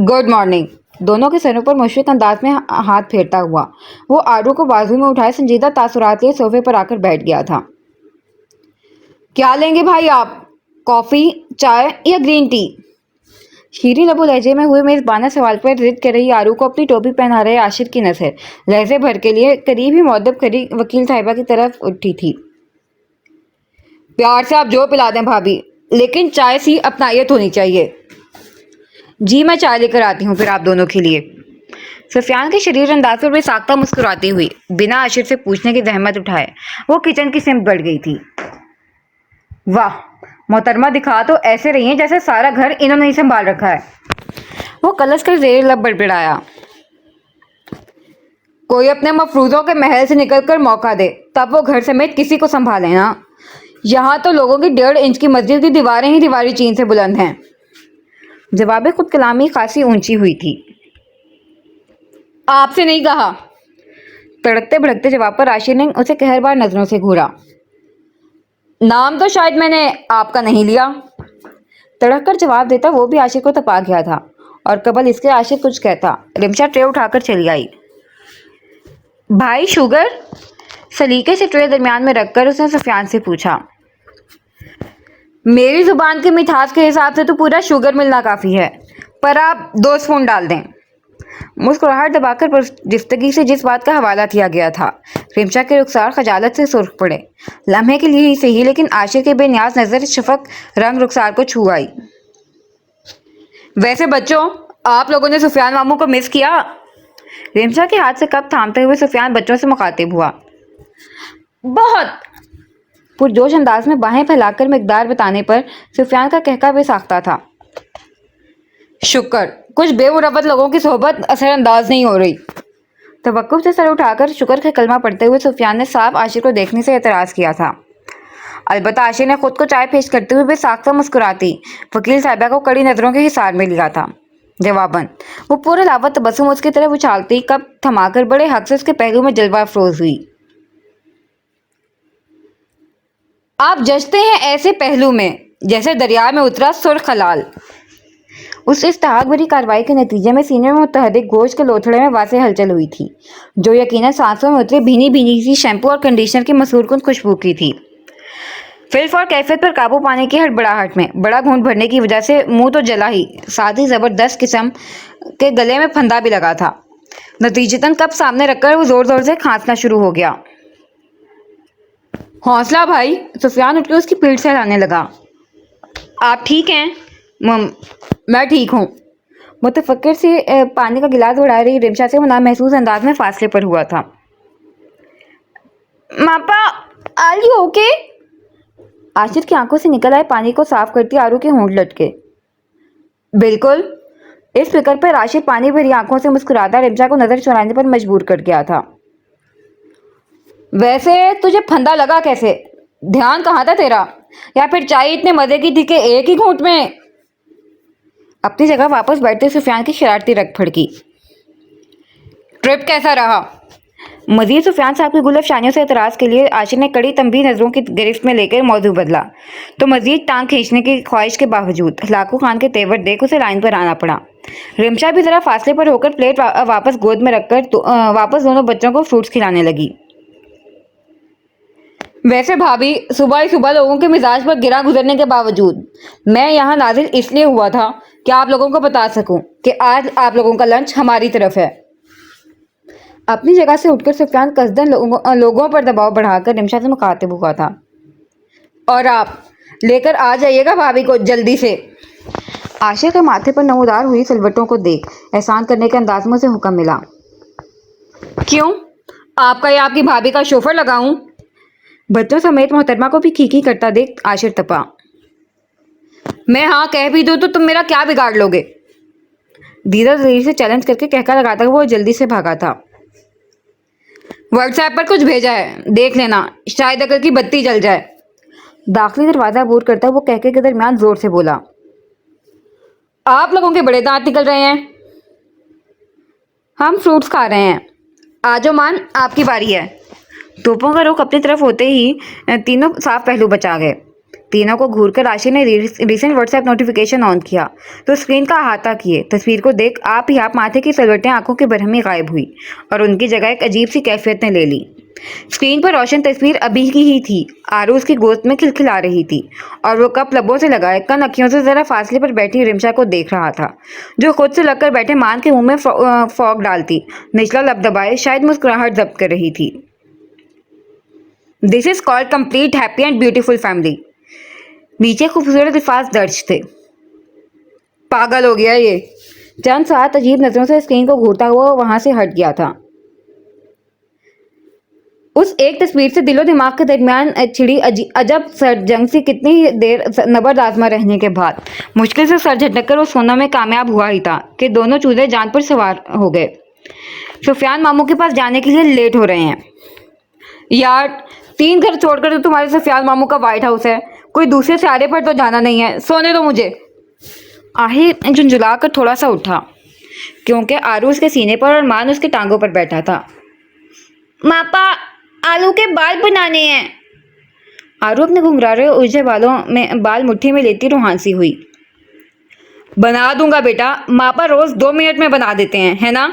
Good morning. دونوں کے سروں پر مشفق انداز میں ہاتھ پھیرتا ہوا وہ آرو کو بازو میں اٹھائے سنجیدہ تاثرات لیے صوفے پر آ کر بیٹھ گیا تھا۔ کیا لیں گے بھائی آپ؟ کافی، چائے یا گرین ٹی؟ شیریں لب و لہجے میں ہوئے میزبانہ سوال پر ضد کر رہی آرو کو اپنی ٹوپی پہنا رہے عاشر کی نظر لہجے بھر کے لیے قریب ہی مؤدب کھڑی وکیل صاحبہ کی طرف اٹھی تھی۔ پیار سے آپ جو پلا دیں بھابھی، لیکن چائے سی اپنائیت ہونی چاہیے۔ جی میں چائے لے کر آتی ہوں پھر آپ دونوں کے لیے۔ سفیان کے شریر انداز پر بے ساختہ مسکراتی ہوئی بنا عاشر سے پوچھنے کی زحمت اٹھائے وہ کچن کی سمت بڑھ گئی تھی۔ واہ محترمہ، دکھا تو ایسے رہی ہیں جیسے سارا گھر انہوں نے ہی سنبھال رکھا ہے۔ وہ کلس کر زیر لب بڑبڑایا۔ کوئی اپنے مفروضوں کے محل سے نکل کر موقع دے تب وہ گھر سمیت کسی کو سنبھالے نا۔ یہاں تو لوگوں کی 1.5 انچ کی مسجد کی دیواریں ہی دیواری چین سے بلند ہیں۔ جواب خود کلامی خاصی اونچی ہوئی تھی۔ آپ سے نہیں کہا۔ تڑکتے بھڑکتے جواب پر عاشر نے اسے قہربار نظروں سے گھورا۔ نام تو شاید میں نے آپ کا نہیں لیا۔ تڑک کر جواب دیتا وہ بھی عاشر کو تپا گیا تھا اور قبل اس کے عاشر کچھ کہتا رمشا ٹرے اٹھا کر چلی آئی۔ بھائی شوگر؟ سلیقے سے ٹرے درمیان میں رکھ کر اس نے سفیان سے پوچھا۔ میری زبان کی مٹھاس کے حساب سے تو پورا شوگر ملنا کافی ہے، پر آپ 2 اسپون ڈال دیں۔ مسکراہٹ دبا کر پرجستگی سے جس بات کا حوالہ کیا گیا تھا رمشا کے رخسار خجالت سے سرخ پڑے۔ لمحے کے لیے ہی صحیح لیکن عاشر کے بے نیاز نظر شفق رنگ رخسار کو چھو آئی۔ ویسے بچوں، آپ لوگوں نے سفیان ماموں کو مس کیا؟ رمشا کے ہاتھ سے کپ تھامتے ہوئے سفیان بچوں سے مخاطب ہوا۔ بہت۔ پرجوش انداز میں باہیں پھیلا کر مقدار بتانے پر سفیان کا کہکہ بے ساختہ تھا۔ شکر، کچھ بے مروت لوگوں کی صحبت اثر انداز نہیں ہو رہی۔ توقف سے سر اٹھا کر شکر کا کلمہ پڑھتے ہوئے سفیان نے صاف عاشر کو دیکھنے سے اعتراض کیا تھا۔ البتہ عاشر نے خود کو چائے پیش کرتے ہوئے بے ساختہ مسکراتی وکیل صاحبہ کو کڑی نظروں کے حصار میں لیا تھا۔ جواباً وہ پورے لاوت تبسم اس کی طرف اچھالتی کپ تھما کر بڑے حق سے اس کے پہلو میں جلوہ افروز ہوئی۔ آپ جچتے ہیں ایسے پہلو میں جیسے دریا میں اترا سرخ خلال۔ اس استحقاق بھری کارروائی کے نتیجے میں سینے میں متحرک گوشت کے لوتھڑے میں واضح ہلچل ہوئی تھی جو یقیناً سانسوں میں اتری بھینی بھینی سی شیمپو اور کنڈیشنر کی مسحور کن خوشبو کی تھی۔ فلف اور کیفیت پر قابو پانے کی ہڑبڑاہٹ میں بڑا گھونٹ بھرنے کی وجہ سے منہ تو جلا ہی ساتھ ہی زبردست قسم کے گلے میں پھندا بھی لگا تھا۔ نتیجتاً کپ سامنے رکھ کر وہ زور زور سے کھانسنا شروع ہو گیا۔ حوصلہ بھائی۔ سفیان اٹھ کے اس کی پیٹھ سے ہلانے لگا۔ آپ ٹھیک ہیں؟ میں ٹھیک ہوں۔ متفکر سے پانی کا گلاس اڑا رہی رمشا سے وہ نامحسوس انداز میں فاصلے پر ہوا تھا۔ ماپا آر یو اوکے؟ عاشر کی آنکھوں سے نکل آئے پانی کو صاف کرتی آرو کے ہونٹ لٹکے۔ بالکل۔ اس فکر پر عاشر پانی بھری آنکھوں سے مسکراتا رمشا کو نظر چرانے پر مجبور کر گیا تھا۔ ویسے تجھے پھندا لگا کیسے؟ دھیان کہاں تھا تیرا؟ یا پھر چائے اتنے مزے کی تھی کہ ایک ہی گھونٹ میں؟ اپنی جگہ واپس بیٹھتے سفیان کی شرارتی رگ پھڑکی۔ ٹرپ کیسا رہا؟ مزید سفیان صاحب کی گل افشانیوں سے اعتراض کے لیے عاشر نے کڑی تنبیہ نظروں کی گرفت میں لے کر موضوع بدلا تو مزید ٹانگ کھینچنے کی خواہش کے باوجود ہلاکو خان کے تیور دیکھ اسے لائن پر آنا پڑا۔ رمشا بھی ذرا فاصلے پر ہو کر پلیٹ واپس گود میں رکھ کر واپس دونوں بچوں کو فروٹس کھلانے لگی۔ ویسے بھابھی، صبح ہی صبح لوگوں کے مزاج پر گرا گزرنے کے باوجود میں یہاں نازل اس لیے ہوا تھا کہ آپ لوگوں کو بتا سکوں کہ آج آپ لوگوں کا لنچ ہماری طرف ہے۔ اپنی جگہ سے اٹھ کر سفیان قصداً لوگوں پر دباؤ بڑھا کر رمشا سے مخاطب ہوا تھا۔ اور آپ لے کر آ جائیے گا بھابھی کو جلدی سے۔ عاشر کے ماتھے پر نمودار ہوئی سلوٹوں کو دیکھ احسان کرنے کے انداز میں اسے حکم ملا۔ کیوں؟ آپ کا یا آپ کی بھابھی کا شوفر لگاؤں؟ بچوں سمیت محترمہ کو بھی کھیکھی کرتا دیکھ عاشر تپا۔ میں ہاں کہہ بھی دوں تو تم میرا کیا بگاڑ لوگے؟ دیدہ دیر سے چیلنج کر کے کہکا لگاتا وہ جلدی سے بھاگا تھا۔ واٹس ایپ پر کچھ بھیجا ہے، دیکھ لینا، شاید اگر کی بتی جل جائے۔ داخلی دروازہ عبور کرتا وہ کہکے کے درمیان زور سے بولا، آپ لوگوں کے بڑے دانت نکل رہے ہیں، ہم فروٹس کھا رہے ہیں، آجو مان آپ کی باری ہے۔ توپوں کا رخ اپنی طرف ہوتے ہی تینوں صاف پہلو بچا گئے۔ تینوں کو گھور کر عاشر نے recent what's app notification on کیا تو اسکرین کا احاطہ کیے تصویر کو دیکھ آپ ہی آپ ماتھے کی سلوٹیں آنکھوں کی برہمی غائب ہوئی اور ان کی جگہ ایک عجیب سی کیفیت نے لے لی۔ اسکرین پر روشن تصویر ابھی کی ہی تھی، آرو اس کی گوشت میں کھلکھلا رہی تھی اور وہ کپ لبوں سے لگائے کن اکھیوں سے ذرا فاصلے پر بیٹھی رمشا کو دیکھ رہا تھا جو خود سے لگ کر بیٹھے مان کے منہ میں فوگ ڈالتی نچلا لب دبائے شاید مسکراہٹ ضبط کر رہی تھی۔ This is called complete happy end beautiful family, نیچے خوبصورت الفاظ درج تھے۔ پاگل ہو گیا یہ، چند ساتھ عجیب نظروں سے اسکرین کو گھورتا ہوا وہاں سے ہٹ گیا تھا۔ اس ایک تصویر سے دل و دماغ کے درمیان چھڑی عجب سر جنگ سی کتنی دیر نبرد آزما رہنے کے بعد مشکل سے سر جھٹک کر وہ سونا میں کامیاب ہوا ہی تھا کہ دونوں چولہے جان پر سوار ہو گئے۔ سفیان ماموں کے پاس جانے کے لیے لیٹ ہو رہے ہیں۔ یار 3 گھر چھوڑ کر تو تمہارے سفیان ماموں کا وائٹ ہاؤس ہے، کوئی دوسرے سیارے پر تو جانا نہیں ہے، سونے دو مجھے۔ آہر جھنجھلا کر تھوڑا سا اٹھا کیونکہ آرو اس کے سینے پر اور مان اس کے ٹانگوں پر بیٹھا تھا۔ ماپا آلو کے بال بنانے ہیں۔ آرو اپنے گھنگھرارے الجھے بال مٹھی میں لیتی روحانسی ہوئی۔ بنا دوں گا بیٹا، ماپا روز 2 منٹ میں بنا دیتے ہیں، ہے نا؟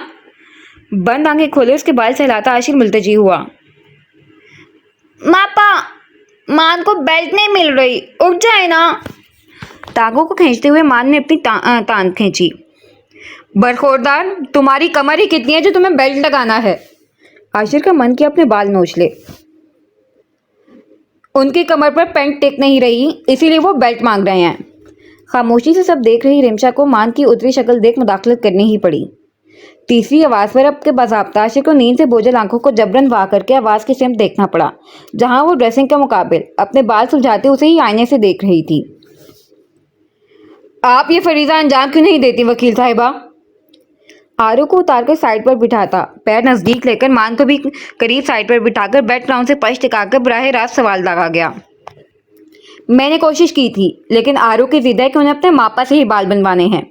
بند آنکھیں کھولے اس کے بال سہلاتا عاشر ملتجی ہوا۔ ماپا مان کو بیلٹ نہیں مل رہی، اٹھ جائے نا۔ ٹانگوں کو کھینچتے ہوئے مان نے اپنی تان کھینچی۔ برخوردار، تمہاری کمر ہی کتنی ہے جو تمہیں بیلٹ لگانا ہے؟ عاشر کا من کیا اپنے بال نوچ لے۔ ان کی کمر پر پینٹ ٹک نہیں رہی اسی لیے وہ بیلٹ مانگ رہے ہیں۔ خاموشی سے سب دیکھ رہی رمشا کو مان کی اتری شکل دیکھ مداخلت کرنی ہی پڑی۔ تیسری آواز پر اب کے باضابطہ عاشر کو نیند سے بوجھل آنکھوں کو جبرن وا کر کے آواز کی سمت دیکھنا پڑا جہاں وہ ڈریسنگ کے مقابل اپنے بال سلجھاتے اسے ہی آئینے سے دیکھ رہی تھی۔ آپ یہ فریضہ انجام کیوں نہیں دیتی وکیل صاحبہ؟ آرو کو اتار کر سائڈ پر بٹھاتا پیر نزدیک لے کر مان کو بھی قریب سائڈ پر بٹھا کر بیک گراؤنڈ سے پش ٹکا کر براہ راست سوال داغا گیا۔ میں نے کوشش کی تھی لیکن آرو کی ضد ہے کہ انہیں اپنے ماپا سے ہی بال بنوانے ہیں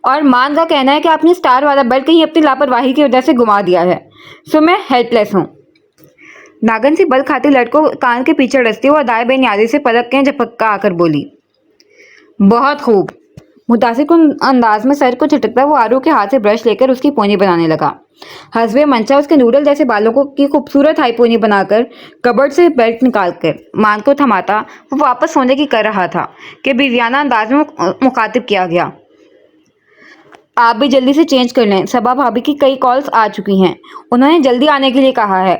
اور مان کا کہنا ہے کہ آپ نے اسٹار والا بیلٹ کہیں اپنی لاپرواہی کی وجہ سے گما دیا ہے، سو میں ہیلپ لیس ہوں۔ ناگن سی بل کھاتی لڑکوں کان کے پیچھے ڈستی وہ ادائے بے نیازی سے پلک کے جھپکا آ کر بولی۔ بہت خوب۔ متاثر کن انداز میں سر کو جھٹکتا وہ آرو کے ہاتھ سے برش لے کر اس کی پونی بنانے لگا۔ حسب منشا اس کے نوڈل جیسے بالوں کی خوبصورت ہائی پونی بنا کر کبرڈ سے بیلٹ نکال کر مان کو تھماتا وہ واپس سونے کی کر رہا تھا کہ بیویانہ انداز میں مخاطب کیا گیا۔ آپ بھی جلدی سے چینج کر لیں، صبا بھابھی کی کئی کالز آ چکی ہیں، انہوں نے جلدی آنے کے لیے کہا ہے،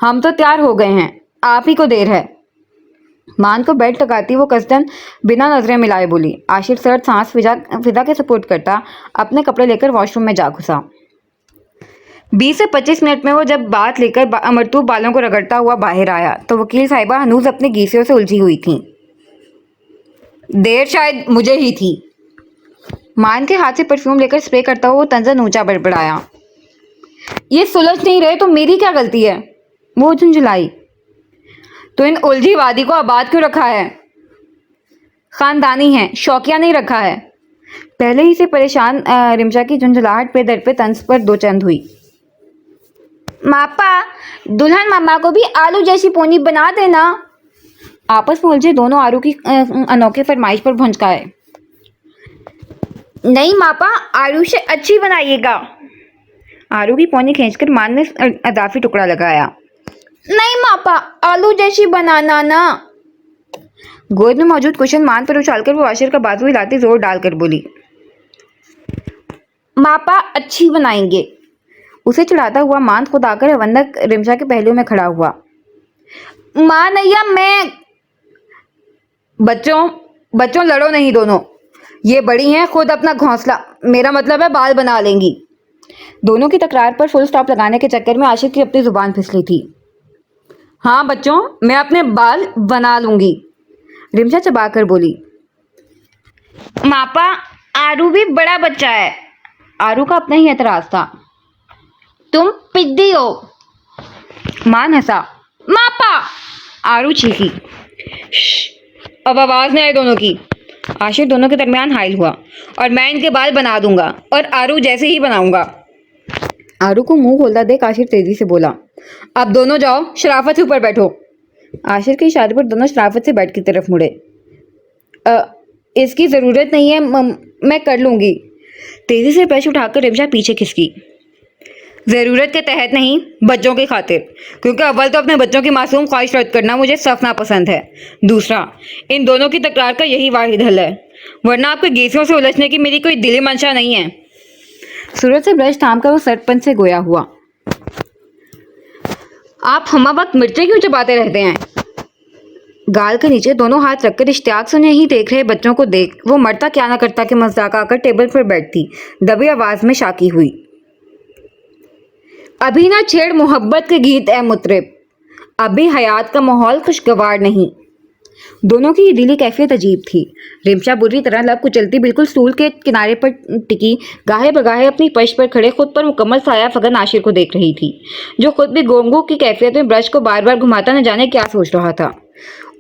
ہم تو تیار ہو گئے ہیں، آپ ہی کو دیر ہے۔ مان کو بیلٹ لگاتی وہ قصدن بنا نظریں ملائے بولی۔ عاشر سرد سانس فضا کے سپورٹ کرتا اپنے کپڑے لے کر واش روم میں جا گھسا۔ 20 سے 25 منٹ میں وہ جب بات لے کر مرطوب بالوں کو رگڑتا ہوا باہر آیا تو وکیل صاحبہ ہنوز اپنے گیسیوں سے الجھی ہوئی تھیں۔ دیر شاید مجھے ہی تھی۔ مان کے ہاتھ سے پرفیوم لے کر اسپرے کرتا ہوا وہ طنزاً اونچا بڑبڑایا۔ یہ سلجھ نہیں رہے تو میری کیا غلطی ہے؟ وہ جھنجھلائی۔ تو ان الجھی وادی کو آباد کیوں رکھا ہے؟ خاندانی ہے، شوقیہ نہیں رکھا ہے۔ پہلے ہی سے پریشان رمشا کی جھنجھلاہٹ پہ در پہ طنز پر دو چند ہوئی۔ ماپا دلہن ماما کو بھی آلو جیسی پونی بنا دینا۔ آپس میں الجھے دونوں آرو کی انوکھے فرمائش پر بھونچکائے۔ نہیں ماپا، آلو سے اچھی بنائیے گا۔ آرو کی پونی کھینچ کر مان نے اضافی ٹکڑا لگایا۔ نہیں ماپا، آلو جیسی بنانا نا۔ گود میں موجود کشن مان پر اچھال کر وہ عاشر کا بازو ہلاتی زور ڈال کر بولی۔ ماپا اچھی بنائیں گے۔ اسے چڑھاتا ہوا مان خود آ کر اونک رمشا کے پہلو میں کھڑا ہوا۔ ماں نیا میں بچوں لڑو نہیں دونوں، یہ بڑی ہیں، خود اپنا گھونسلہ، میرا مطلب ہے بال بنا لیں گی۔ دونوں کی تکرار پر فل سٹاپ لگانے کے چکر میں عاشر کی اپنی زبان پھسلی تھی۔ ہاں بچوں، میں اپنے بال بنا لوں گی، رمشا چبا کر بولی۔ ماپا آرو بھی بڑا بچہ ہے۔ आरू का अपना ही एतराज था। तुम पिद्दी हो। मान हंसा। मापा। आरू चीखी। अब आवाज नहीं आई दोनों की। आशिर दोनों के दरमियान हाइल हुआ। और मैं इनके बाल बना दूंगा और आरू जैसे ही बनाऊंगा। आरू को मुंह खोलता देख आशिर तेजी से बोला, अब दोनों जाओ, शराफत से ऊपर बैठो। आशिर के इशारे पर दोनों शराफत से बेड की तरफ मुड़े। इसकी जरूरत नहीं है, मैं कर लूंगी। तेजी से ब्रश उठाकर रिमशा पीछे खिसकी। जरूरत के तहत नहीं, बच्चों की खातिर, क्योंकि अव्वल तो अपने बच्चों की मासूम ख्वाहिश रद्द करना मुझे सख्त नापसंद है। दूसरा, इन दोनों की तकरार का यही वाहिद हल है, वरना आपके गीसियों से उलझने की मेरी कोई दिली मंशा नहीं है। सूरज से ब्रश थाम कर वो सरपंच से गोया हुआ। आप हम वक्त मिर्चें क्यों चबाते रहते हैं? गाल के नीचे दोनों हाथ रखकर इश्तियाक से उन्हें ही देख रहे बच्चों को देख वो मरता क्या ना करता के मजाक आकर टेबल पर बैठती दबी आवाज में शाकी हुई। अभी ना छेड़ मोहब्बत के गीत ए मुतरिब, अभी हयात का माहौल खुशगवार नहीं। दोनों की दिली कैफियत अजीब थी। रिमशा बुरी तरह लब कुचलती बिल्कुल स्टूल के किनारे पर टिकी गाहे बगाहे अपनी पश्च पर खड़े खुद पर मुकम्मल साया फगन आशिर को देख रही थी, जो खुद भी गोंगू की कैफियत में ब्रश को बार बार घुमाता न जाने क्या सोच रहा था।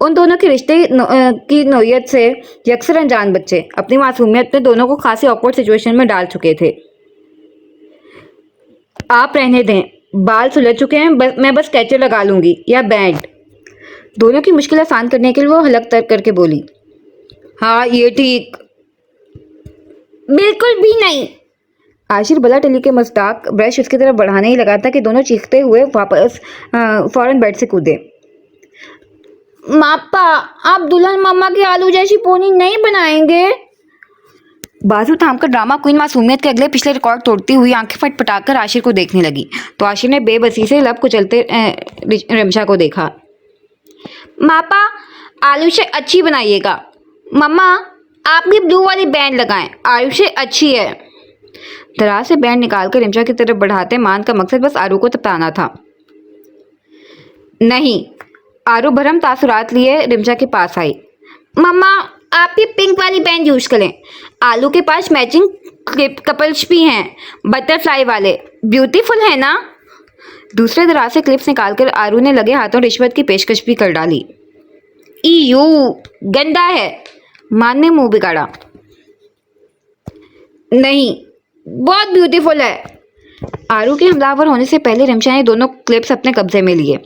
उन दोनों के रिश्ते की नोयत से यकसर अनजान बच्चे अपनी मासूमियत में दोनों को खासी ऑकवर्ड सिचुएशन में डाल चुके थे। आप रहने दें, बाल सुलझ चुके हैं, मैं बस कैचर लगा लूंगी या बैंड। दोनों की मुश्किल आसान करने के लिए वो हलक तर्क करके बोली। हाँ ये ठीक। बिल्कुल भी नहीं। आशिर बला टली के मस्ताक ब्रश उसकी तरफ बढ़ाने ही लगा था कि दोनों चीखते हुए वापस फौरन बेड से कूदे। मापा, आप दुल्हन मामा की आलू जैसी पोनी नहीं बनाएंगे? बाजू थामकर ड्रामा क्वीन मासूमियत के अगले पिछले रिकॉर्ड तोड़ती हुई आंखें फटफटाकर आशिर को देखने लगी तो आशिर ने बेबसी से लब कुचलते रिमशा को देखा। मापा, आलू से अच्छी बनाइएगा। मम्मा, आप भी ब्लू वाली बैंड लगाएं, आलू से अच्छी है। दराज से बैंड निकालकर रिमशा की तरफ बढ़ाते मान का मकसद बस आरू को तपाना था। नहीं। आरू भरम तासुरात लिए रिमशा के पास आई। मम्मा, आप ये पिंक वाली बैंड यूज करें, आलू के पास मैचिंग क्लिप कपल्स भी हैं, बटरफ्लाई वाले, ब्यूटीफुल है ना? दूसरे दराज से क्लिप्स निकालकर आरू ने लगे हाथों रिश्वत की पेशकश भी कर डाली। ईयू, गंदा है। मान ने मुंह बिगाड़ा। नहीं, बहुत ब्यूटीफुल है। आरू के हमलावर होने से पहले रिमशा ने दोनों क्लिप्स अपने कब्जे में लिए,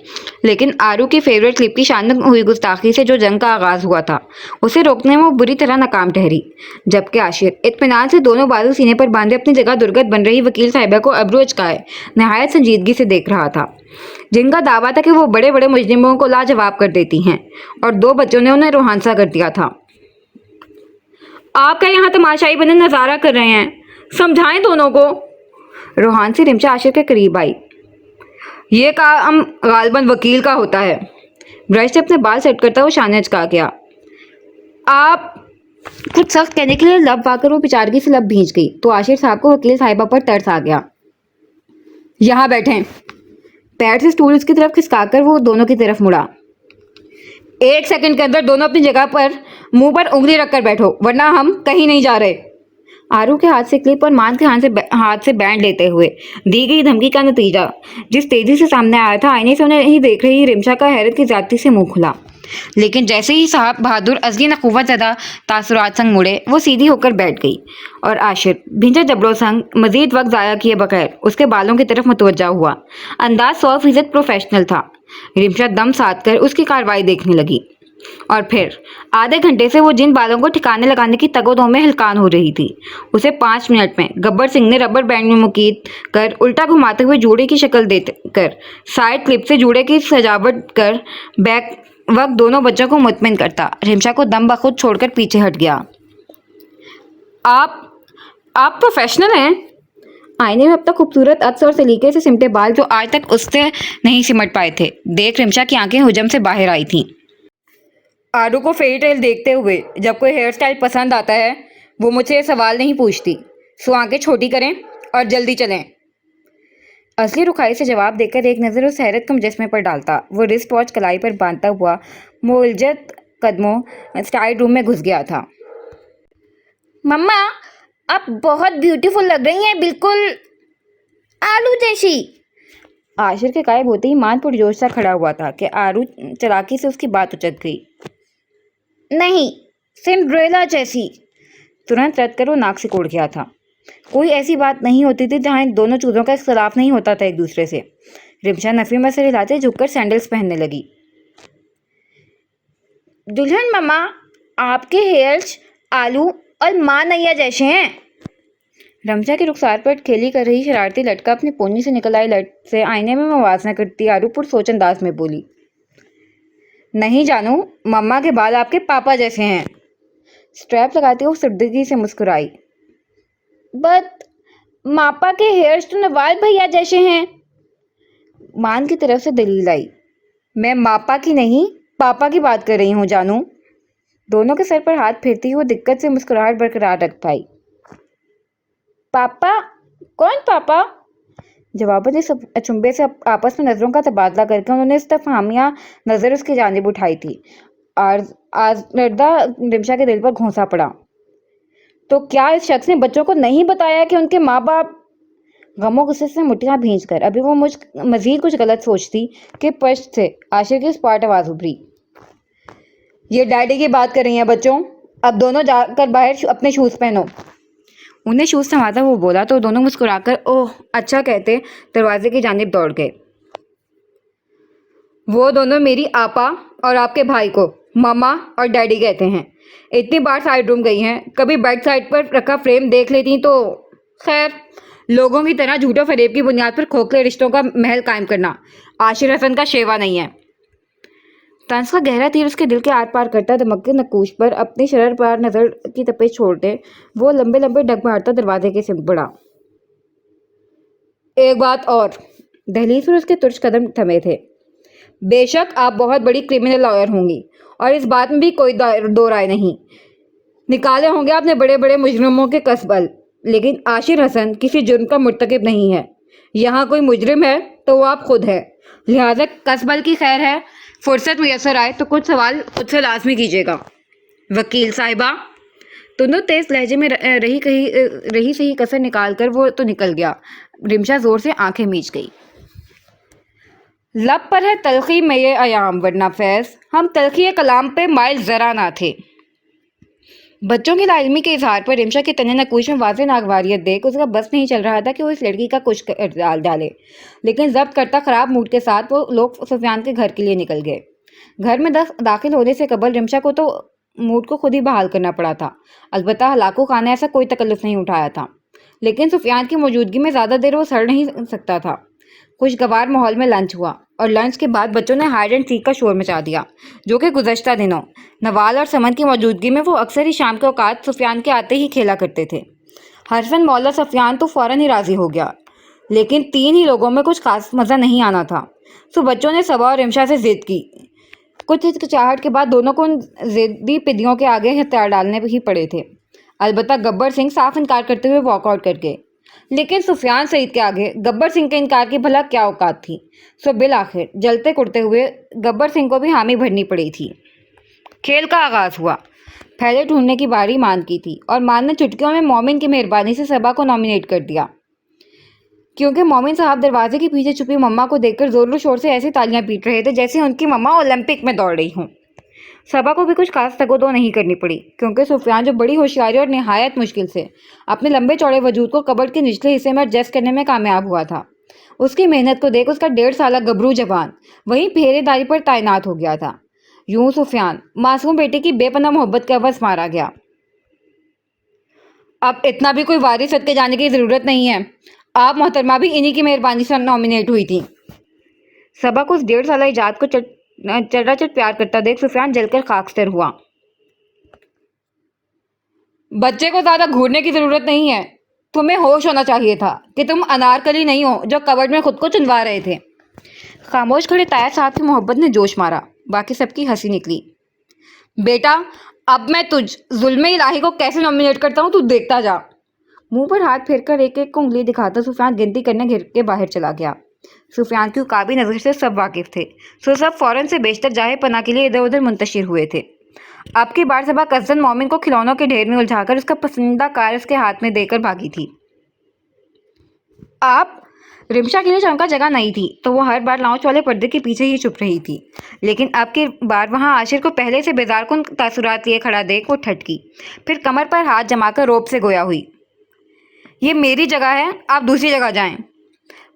लेकिन आरू की फेवरेट क्लिप की शानदार हुई गुस्ताखी से जो जंग का आगाज हुआ था उसे रोकने में वो बुरी तरह नाकाम ठहरी। जबकि आशिर इत्मीनान से दोनों बाजू सीने पर बांधे अपनी जगह दुर्गत बन रही वकील साहिबा को अबरू अचकाए नहायत संजीदगी से देख रहा था, जिनका दावा था कि वो बड़े बड़े मुजरिमों को लाजवाब कर देती हैं और दो बच्चों ने उन्हें रोहानसा कर दिया था। आप क्या यहाँ तमाशाई बने नजारा कर रहे हैं? समझाएं दोनों को। रोहान से रिमशा आशिर के करीब आई। ये काम गालबन वकील का होता है। ब्रश से अपने बाल सेट करता वो शाने चका गया। आप कुछ सख्त कहने के लिए लब पाकर वो बेचारगी से लब भींच गई तो आशिर साहब को वकील साहिबा पर तरस आ गया। यहाँ बैठें। पैर से स्टूल उसकी तरफ खिसकाकर वो दोनों की तरफ मुड़ा। 1 सेकंड के अंदर दोनों अपनी जगह पर मुंह पर उंगली रखकर बैठो, वरना हम कहीं नहीं जा रहे। आरू के हाथ से क्लिप और मान के हाथ से बैंड लेते हुए दी गई धमकी का नतीजा जिस तेजी से सामने आया था, आईने से उन्हें ही देख रही रिमशा का हैरत की ज्यादती से मुंह खुला। लेकिन जैसे ही साहब बहादुर अजली नकुवत ज़्यादा तासुरात संग मुड़े वो सीधी होकर बैठ गई और आशिर भिंजा जबरों संग मजीद वक्त ज़ाया किए बगैर उसके बालों की तरफ मुतवज्जा हुआ। अंदाज 100% प्रोफेशनल था। रिमशा दम साध कर उसकी कार्रवाई देखने लगी और फिर आधे घंटे से वो जिन बालों को ठिकाने लगाने की तगोदों में हलकान हो रही थी उसे 5 मिनट में गब्बर सिंह ने रबर बैंड में मुकीद कर उल्टा घुमाते हुए जूड़े की शक्ल देकर साइड क्लिप से जूड़े की सजावट कर बैक वक्त दोनों बच्चों को मुतमिन करता रिमशा को दम बखुद छोड़कर पीछे हट गया। आप प्रोफेशनल हैं? आईने में अब तक खूबसूरत अक्स और सलीके से सिमटे बाल जो आज तक उससे नहीं सिमट पाए थे देख रिमशा की आंखें हुजम से बाहर आई थीं। आरू को फेरी टेल देखते हुए जब कोई हेयर स्टाइल पसंद आता है वो मुझसे सवाल नहीं पूछती, सो आंखें छोटी करें और जल्दी चलें। असली रुखाई से जवाब देकर एक नज़र उस हैरत के मुजस्मे पर डालता वो रिस्ट वॉच कलाई पर बांधता हुआ मुलजत कदमों स्टाइल रूम में घुस गया था। मम्मा, آپ بہت بیوٹیفل لگ رہی ہیں، بالکل آلو جیسی۔ عاشر کے غائب ہوتے ہی مان پرجوش سا کھڑا ہوا تھا کہ آرو چلاکی سے اس کی بات اچک گئی۔ نہیں، سنڈریلا جیسی۔ ترنت رد کر وہ ناک سے کوڑ گیا تھا۔ کوئی ایسی بات نہیں ہوتی تھی جہاں ان دونوں چیزوں کا اختلاف نہیں ہوتا تھا ایک دوسرے سے۔ رمشا نفی میں سر ہلاتے جھک کر سینڈلز پہننے لگی۔ دلہن مما، آپ کے ہیئرز آلو اور ماں نیا جیسے ہیں۔ رمشا کے رخسار پر کھیلی کر رہی شرارتی لٹکا اپنی پونی سے نکل آئی لٹ سے آئینے میں موازنہ کرتی آرو پر سوچ انداز میں بولی۔ نہیں جانو، مما کے بال آپ کے پاپا جیسے ہیں۔ سٹریپ لگاتے وہ سردگی سے مسکرائی۔ بٹ ماپا کے ہیئرز تو نوال بھیا جیسے ہیں۔ مان کی طرف سے دلیل آئی۔ میں ماپا کی نہیں، پاپا کی بات کر رہی ہوں جانو۔ دونوں کے سر پر ہاتھ پھیرتی وہ دقت سے مسکراہٹ برقرار رکھ پائی۔ پاپا؟ کون پاپا؟ جواباً اس اچنبے سے آپس میں نظروں کا تبادلہ کر کے انہوں نے استفہامیہ نظر اس کی جانب اٹھائی تھی۔ آزردہ رمشا کے دل پر گھونسا پڑا۔ تو کیا اس شخص نے بچوں کو نہیں بتایا کہ ان کے ماں باپ؟ غم و غصے سے مٹیاں بھینج کر ابھی وہ مزید کچھ غلط سوچتی کہ پشت سے عاشر کی اسپاٹ آواز ابھری۔ یہ ڈیڈی کی بات کر رہی ہیں بچوں، اب دونوں جا کر باہر اپنے شوز پہنو۔ انہیں شوز سنبھالتا وہ بولا تو دونوں مسکرا کر اوہ اچھا کہتے دروازے کی جانب دوڑ گئے۔ وہ دونوں میری آپا اور آپ کے بھائی کو ماما اور ڈیڈی کہتے ہیں۔ اتنی بار سائڈ روم گئی ہیں، کبھی بیڈ سائڈ پر رکھا فریم دیکھ لیتی تو خیر، لوگوں کی طرح جھوٹ و فریب کی بنیاد پر کھوکھلے رشتوں کا محل قائم کرنا عاشر حسن کا شیوا نہیں ہے۔ طنز کا گہرا تیر اس کے دل کے آر پار کرتا دماغ نقوش پر اپنی شرر پار نظر کی تپش چھوڑتے وہ لمبے لمبے ڈگ مارتا دروازے کے سمت بڑھا۔ ایک بات اور، دہلیز پر اس کے ترش قدم تھمے تھے۔ بے شک آپ بہت بڑی کرمنل لائر ہوں گی اور اس بات میں بھی کوئی دو رائے نہیں، نکالے ہوں گے آپ نے بڑے بڑے مجرموں کے قصبل، لیکن عاشر حسن کسی جرم کا مرتکب نہیں ہے۔ یہاں کوئی مجرم ہے تو وہ آپ خود ہیں، لہٰذا قصبل کی خیر ہے، فرصت میسر آئے تو کچھ سوال خود سے لازمی کیجیے گا۔ وکیل صاحبہ، تنو تیز لہجے میں رہی صحیح کسر نکال کر وہ تو نکل گیا۔ رمشا زور سے آنکھیں میچ گئی۔ لب پر ہے تلخی میں یہ ایام، ورنہ فیض ہم تلخی کلام پہ مائل ذرا نہ تھے۔ بچوں کی لاعلمی کے اظہار پر رمشا کے تنے نقوش میں واضح ناگواریت دیکھ اس کا بس نہیں چل رہا تھا کہ وہ اس لڑکی کا کچھ ڈالے، لیکن ضبط کرتا خراب موڈ کے ساتھ وہ لوگ سفیان کے گھر کے لیے نکل گئے۔ گھر میں داخل ہونے سے قبل رمشا کو تو موڈ کو خود ہی بحال کرنا پڑا تھا، البتہ ہلاکو خان نے ایسا کوئی تکلف نہیں اٹھایا تھا، لیکن سفیان کی موجودگی میں زیادہ دیر وہ سڑ نہیں سکتا تھا۔ خوشگوار ماحول میں لنچ ہوا اور لنچ کے بعد بچوں نے ہائیڈ اینڈ سیک کا شور مچا دیا، جو کہ گزشتہ دنوں نوال اور سمن کی موجودگی میں وہ اکثر ہی شام کے اوقات سفیان کے آتے ہی کھیلا کرتے تھے۔ حرفاً مولا سفیان تو فوراً ہی راضی ہو گیا، لیکن تین ہی لوگوں میں کچھ خاص مزہ نہیں آنا تھا، سو بچوں نے صبا اور رمشا سے ضد کی۔ کچھ ہچکچاہٹ کے بعد دونوں کو ان ضدی پدیوں کے آگے ہتھیار ڈالنے ہی پڑے تھے، البتہ گبر سنگھ صاف انکار کرتے ہوئے واک آؤٹ کر گئے، لیکن سفیان سعید کے آگے گبر سنگھ کے انکار کی بھلا کیا اوقات تھی، سو بالآخر جلتے کڑتے ہوئے گبر سنگھ کو بھی حامی بھرنی پڑی تھی۔ کھیل کا آغاز ہوا۔ پہلے ڈھونڈنے کی باری مان کی تھی اور مان نے چٹکیوں میں مومن کی مہربانی سے صبا کو نامینیٹ کر دیا، کیونکہ مومن صاحب دروازے کے پیچھے چھپی مما کو دیکھ کر زور و شور سے ایسی تالیاں پیٹ رہے تھے جیسے ان کی مما اولمپک میں دوڑ رہی ہوں۔ صبا کو بھی کچھ خاص تگ و دو نہیں کرنی پڑی، کیونکہ سفیان جو بڑی ہوشیاری اور نہایت مشکل سے اپنے لمبے چوڑے وجود کو کبرڈ کے نچلے حصے میں ایڈجسٹ کرنے میں کامیاب ہوا تھا، اس کی محنت کو دیکھ اس کا 1.5 سالہ گبرو جوان وہیں پہرے داری پر تعینات ہو گیا تھا۔ یوں سفیان معصوم بیٹے کی بے پناہ محبت کا عوض مارا گیا۔ اب اتنا بھی کوئی واری صدقے جانے کی ضرورت نہیں ہے، آپ محترمہ بھی انہی کی مہربانی سے نامینیٹ ہوئی تھی۔ صبا کو اس 1.5 سالہ ایجاد کو چٹ پیار کرتا دیکھ سفیان جل کر خاکستر ہوا۔ بچے کو زیادہ گھورنے کی ضرورت نہیں ہے، تمہیں ہوش ہونا چاہیے تھا کہ تم انارکلی نہیں ہو جو کبرڈ میں خود کو چنوا رہے تھے۔ خاموش کھڑے طاہر صاحب کی محبت نے جوش مارا، باقی سب کی ہنسی نکلی۔ بیٹا، اب میں ظلم الہی کو کیسے نامینیٹ کرتا ہوں تو دیکھتا جا۔ منہ پر ہاتھ پھیر کر ایک ایک کو انگلی دکھاتا سفیان گنتی کرنے گھر کے باہر چلا گیا۔ سفیان کی عقابی نظر سے سب واقف تھے، سو سب فوراً سے بیشتر جاہے پناہ کے لیے ادھر ادھر منتشر ہوئے تھے۔ اب کی بار صبح کزن مومن کو کھلونوں کے ڈھیر میں الجھا کر اس کا پسندیدہ کار اس کے ہاتھ میں دے کر بھاگی تھی۔ آپ رمشا کے لیے چمکا جگہ نہیں تھی تو وہ ہر بار لاؤنج والے پردے کے پیچھے ہی چھپ رہی تھی، لیکن اب کی بار وہاں عاشر کو پہلے سے بیزار کن تاثرات لیے کھڑا دیکھ وہ ٹھٹکی، پھر کمر پر ہاتھ جما کر روب سے گویا ہوئی، یہ میری جگہ ہے، آپ دوسری جگہ جائیں۔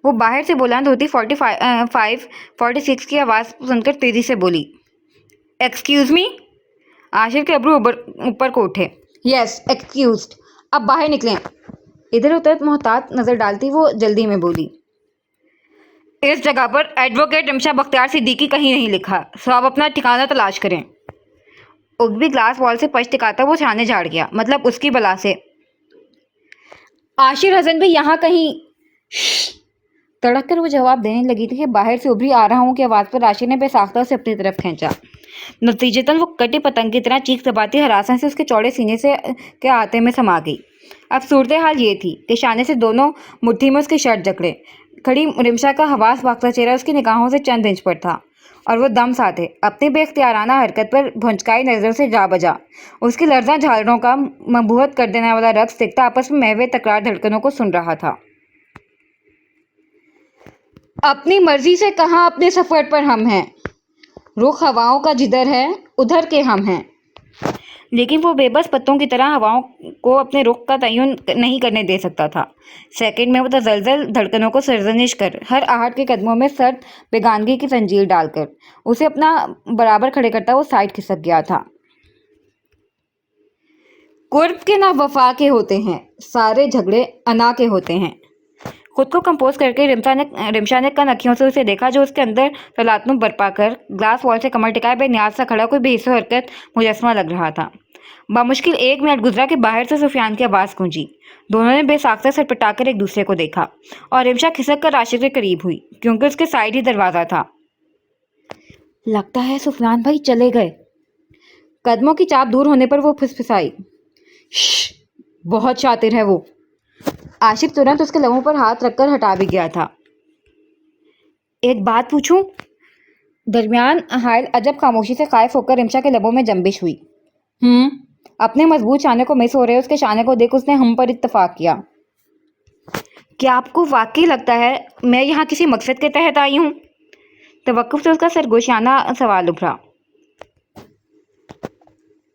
وہ باہر سے بلند ہوتی 46 کی آواز سن کر تیزی سے بولی، ایکسکیوز می؟ عاشر کے ابرو اوپر کو اٹھے، یس ایکسکیوزڈ، اب باہر نکلیں۔ ادھر ادھر محتاط نظر ڈالتی وہ جلدی میں بولی، اس جگہ پر ایڈوکیٹ رمشا بختیار صدیقی کہیں نہیں لکھا، سو آپ اپنا ٹھکانہ تلاش کریں۔ اگبی گلاس وال سے پش ٹکاتا وہ چھانے جھاڑ گیا، مطلب اس کی بلا سے۔ عاشر حسن بھی یہاں کہیں، تڑک کر وہ جواب دینے لگی تھی کہ باہر سے ابھری آ رہا ہوں کی آواز پر عاشر نے بے ساختہ اسے اپنی طرف کھینچا۔ نتیجتاً وہ کٹی پتنگ کی طرح چیخ دباتی ہراساں سے اس کے چوڑے سینے سے کے آتے میں سما گئی۔ اب صورتحال یہ تھی کہ شانے سے دونوں مٹھی میں اس کی شرٹ جکڑے کھڑی رمشا کا حواس باختہ چہرہ اس کی نگاہوں سے چند انچ پر تھا، اور وہ دم ساتھے اپنی بے اختیارانہ حرکت پر بھونچکائی نظروں سے جا بجا اس کی لرزاں جھالروں کا مبہوت کر دینے والا رقص دیکھتا آپس میں محو تکرار دھڑکنوں کو سن رہا تھا۔ اپنی مرضی سے کہاں اپنے سفر پر ہم ہیں، رخ ہواؤں کا جدھر ہے ادھر کے ہم ہیں۔ لیکن وہ بے بس پتوں کی طرح ہواؤں کو اپنے رخ کا تعین نہیں کرنے دے سکتا تھا۔ سیکنڈ میں وہ تزلزل دھڑکنوں کو سرزنش کر ہر آہٹ کے قدموں میں سرد بیگانگی کی زنجیر ڈال کر اسے اپنا برابر کھڑے کرتا وہ سائڈ کھسک گیا تھا۔ قرب کے نہ وفا کے ہوتے ہیں، سارے جھگڑے انا کے ہوتے ہیں۔ خود کو کمپوز کر کے رمشا نے کن اکھیوں سے اسے دیکھا جو اس کے اندر تلاطم برپا کر گلاس وال سے کمر ٹکائے بے نیاز سا کھڑا کوئی بے حس و حرکت مجسمہ لگ رہا تھا۔ بامشکل 1 منٹ گزرا کہ باہر سے سفیان کی آواز گونجی۔ دونوں نے بے ساختہ سر پٹا کر ایک دوسرے کو دیکھا اور رمشا کھسک کر عاشر کے قریب ہوئی کیونکہ اس کے سائڈ ہی دروازہ تھا۔ لگتا ہے سفیان بھائی چلے گئے۔ قدموں کی چاپ دور ہونے پر وہ پھسپھسائی، شش، بہت شاطر ہے وہ۔ عاشر ترنت اس کے لبوں پر ہاتھ رکھ کر ہٹا بھی گیا تھا۔ ایک بات پوچھوں؟ درمیان حائل عجب خاموشی سے خائف ہو کر رمشا کے لبوں میں جنبش ہوئی۔ اپنے مضبوط شانے کو مس ہو رہے اس کے شانے کو دیکھ اس نے ہم پر اتفاق کیا۔ کیا آپ کو واقعی لگتا ہے میں یہاں کسی مقصد کے تحت آئی ہوں؟ توقف سے اس کا سرگوشیانہ سوال ابھرا۔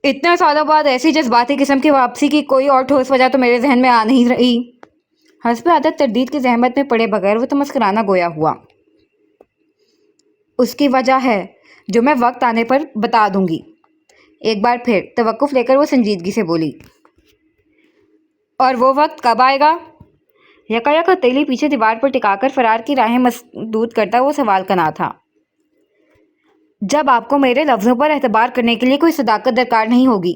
اتنے سالوں بعد ایسی جذباتی قسم کی واپسی کی کوئی اور ٹھوس وجہ تو میرے ذہن میں آ نہیں رہی۔ حسب عادت تردید کی زحمت میں پڑے بغیر وہ تمسکرانہ گویا ہوا۔ اس کی وجہ ہے جو میں وقت آنے پر بتا دوں گی۔ ایک بار پھر توقف لے کر وہ سنجیدگی سے بولی۔ اور وہ وقت کب آئے گا؟ یکا تیلی پیچھے دیوار پر ٹکا کر فرار کی راہیں مسدود کرتا وہ سوال کنا تھا۔ جب آپ کو میرے لفظوں پر اعتبار کرنے کے لیے کوئی صداقت درکار نہیں ہوگی۔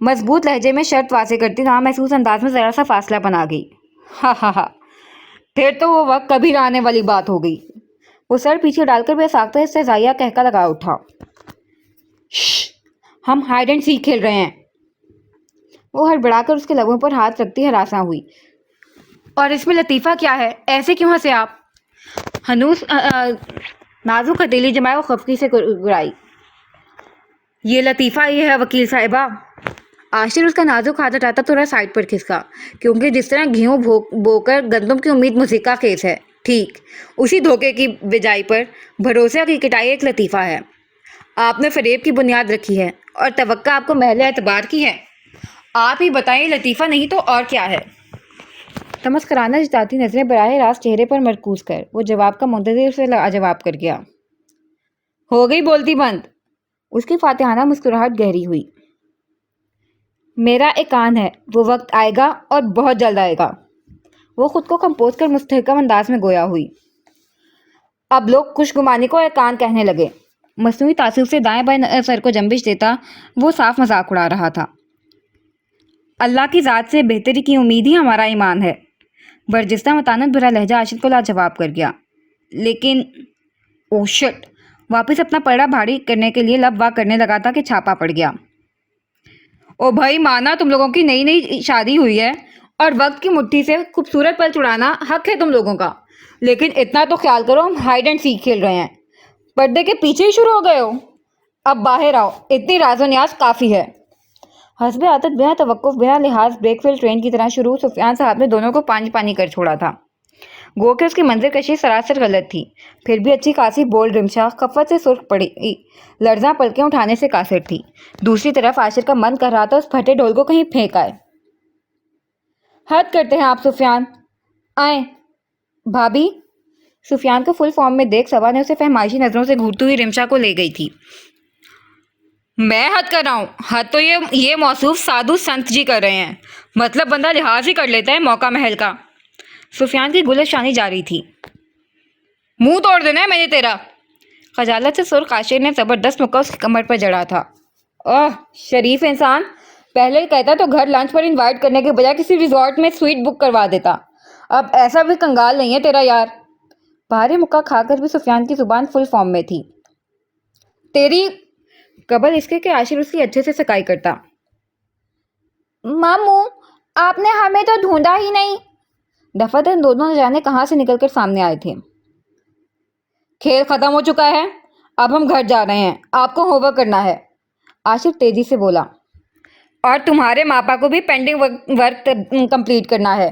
مضبوط لہجے میں شرط واضح کرتی نامحسوس انداز میں ذرا سا فاصلہ بنا گئی۔ ہا پھر تو وہ وقت کبھی نہ آنے والی بات ہو گئی۔ وہ سر پیچھے ڈال کر بے ساختہ استہزائیہ کہکا لگا اٹھا، ہم ہائیڈ اینڈ سیک کھیل رہے ہیں۔ وہ ہڑبڑا کر اس کے لبوں پر ہاتھ رکھتی ہراساں ہوئی، اور اس میں لطیفہ کیا ہے؟ ایسے کیوں ہنسے آپ؟ ہنوز نازک ہتھیلی جمائے وہ خفگی سے گڑائی، یہ لطیفہ یہ ہے وکیل صاحبہ۔ عاشر اس کا نازک ہاتھ ہٹاتا تھوڑا سائڈ پر کھسکا، کیونکہ جس طرح گھیوں بو کر گندم کی امید موسیقہ خیز ہے، ٹھیک اسی دھوکے کی بجائی پر بھروسہ کی کٹائی ایک لطیفہ ہے۔ آپ نے فریب کی بنیاد رکھی ہے اور توقع آپ کو محل اعتبار کی ہے۔ آپ ہی بتائیں لطیفہ نہیں تو اور کیا ہے؟ تمسکرانہ جتاتی نظریں براہ راست چہرے پر مرکوز کر وہ جواب کا منتظر سے لاجواب کر گیا۔ ہو گئی بولتی بند؟ اس کی فاتحانہ مسکراہٹ گہری ہوئی۔ میرا ایک آن ہے، وہ وقت آئے گا اور بہت جلد آئے گا۔ وہ خود کو کمپوز کر مستحکم انداز میں گویا ہوئی۔ اب لوگ خوش گمانی کو ایک آن کہنے لگے۔ مصنوعی تعصب سے دائیں بائیں سر کو جنبش دیتا وہ صاف مذاق اڑا رہا تھا۔ اللہ کی ذات سے بہتری کی امید ہی ہمارا ایمان ہے۔ برجستہ متانت بھرا لہجہ عاشر کو لاجواب کر گیا، لیکن او شٹ، واپس اپنا پلڑا بھاری کرنے کے لیے لب واہ کرنے لگا تھا کہ چھاپا پڑ گیا۔ او بھائی مانا تم لوگوں کی نئی شادی ہوئی ہے اور وقت کی مٹھی سے خوبصورت پل چھڑانا حق ہے تم لوگوں کا، لیکن اتنا تو خیال کرو ہم ہائیڈ اینڈ سیک کھیل رہے ہیں۔ پردے کے پیچھے ہی شروع ہو گئے ہو؟ اب باہر آؤ, اتنی راز و نیاز کافی ہے. حسب عادت بنا توقف بنا لحاظ بریک فیل ٹرین کی طرح شروع سفیان صاحب نے دونوں کو پانی پانی کر چھوڑا تھا. گو کہ اس کی منظر کشی سراسر غلط تھی, پھر بھی اچھی خاصی بول رمشا خفت سے سرخ پڑی, لرزاں پلکیں اٹھانے سے قاصر تھی. دوسری طرف عاشر کا من کر رہا تھا اس پھٹے ڈھول کو کہیں پھینک آئے. حد کرتے ہیں آپ سفیان, آئیں. بھابھی. سفیان کو فل فارم میں دیکھ صبا نے اسے فہمائشی نظروں سے گھورتی ہوئی رمشا کو لے گئی تھی. میں حد کر رہا ہوں؟ حد تو یہ موصوف سادھو سنت جی کر رہے ہیں, مطلب بندہ لحاظ ہی کر لیتا ہے موقع محل کا. سفیان کی گلش شانی جاری تھی. منہ توڑ دینا ہے میں نے تیرا. خجالت سے سرخ عاشر نے زبردست مکہ اس کی کمر پر جڑا تھا. شریف انسان, پہلے کہتا تو گھر لنچ پر انوائٹ کرنے کے بجائے کسی ریزورٹ میں سویٹ بک کروا دیتا. اب ایسا بھی کنگال نہیں ہے تیرا یار. بھاری مکہ کھا کر بھی سفیان کی زبان فل فارم میں تھی. تیری قبل اس کے کہ عاشر اس کی اچھے سے سکائی کرتا. ماموں, آپ نے ہمیں تو ڈھونڈا ہی نہیں. دفعتاً دونوں نہ جانے کہاں سے نکل کر سامنے آئے تھے. کھیل ختم ہو چکا ہے, اب ہم گھر جا رہے ہیں, آپ کو ہوم ورک کرنا ہے. عاشر تیزی سے بولا. اور تمہارے ماپا کو بھی پینڈنگ ورک کمپلیٹ کرنا ہے.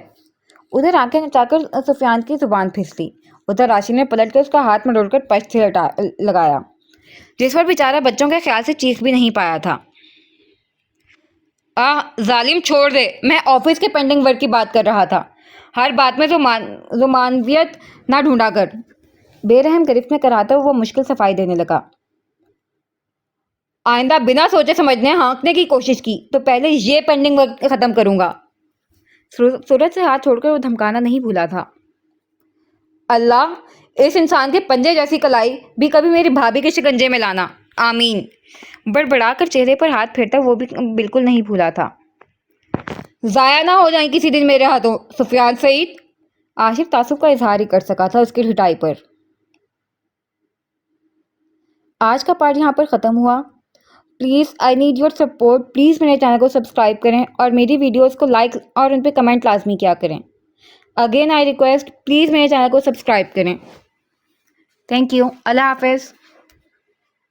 ادھر آنکھیں نچا کر سفیان کی زبان پھسلی, ادھر عاشر نے پلٹ کر اس کا ہاتھ مروڑ کر پشت سے لگایا, جس پر بیچارہ بچوں کے خیال سے چیخ بھی نہیں پایا تھا. ظالم چھوڑ دے, میں آفس کے پینڈنگ ورک کی بات کر رہا تھا. ہر بات میں زمانویت نہ ڈھونڈا کر. بے رحم گرفت میں کراتا وہ مشکل صفائی دینے لگا. آئندہ بنا سوچے سمجھنے ہانکنے کی کوشش کی تو پہلے یہ پینڈنگ ورک ختم کروں گا. سورج سے ہاتھ چھوڑ کر وہ دھمکانا نہیں بھولا تھا. اللہ, اس انسان کے پنجے جیسی کلائی بھی کبھی میری بھابھی کے شکنجے میں لانا, آمین. بڑبڑا کر چہرے پر ہاتھ پھیرتا وہ بھی بالکل نہیں بھولا تھا. ضائع نہ ہو جائیں کسی دن میرے ہاتھوں سفیان سعید. عاشق تعصب کا اظہار ہی کر سکا تھا اس کی ہٹائی پر. آج کا پارٹ یہاں پر ختم ہوا. Please I need your support. Please میرے چینل کو سبسکرائب کریں اور میری ویڈیوز کو لائک اور ان پہ کمنٹ لازمی کیا کریں. اگین آئی ریکویسٹ, پلیز میرے چینل کو سبسکرائب کریں. Thank you. اللہ حافظ.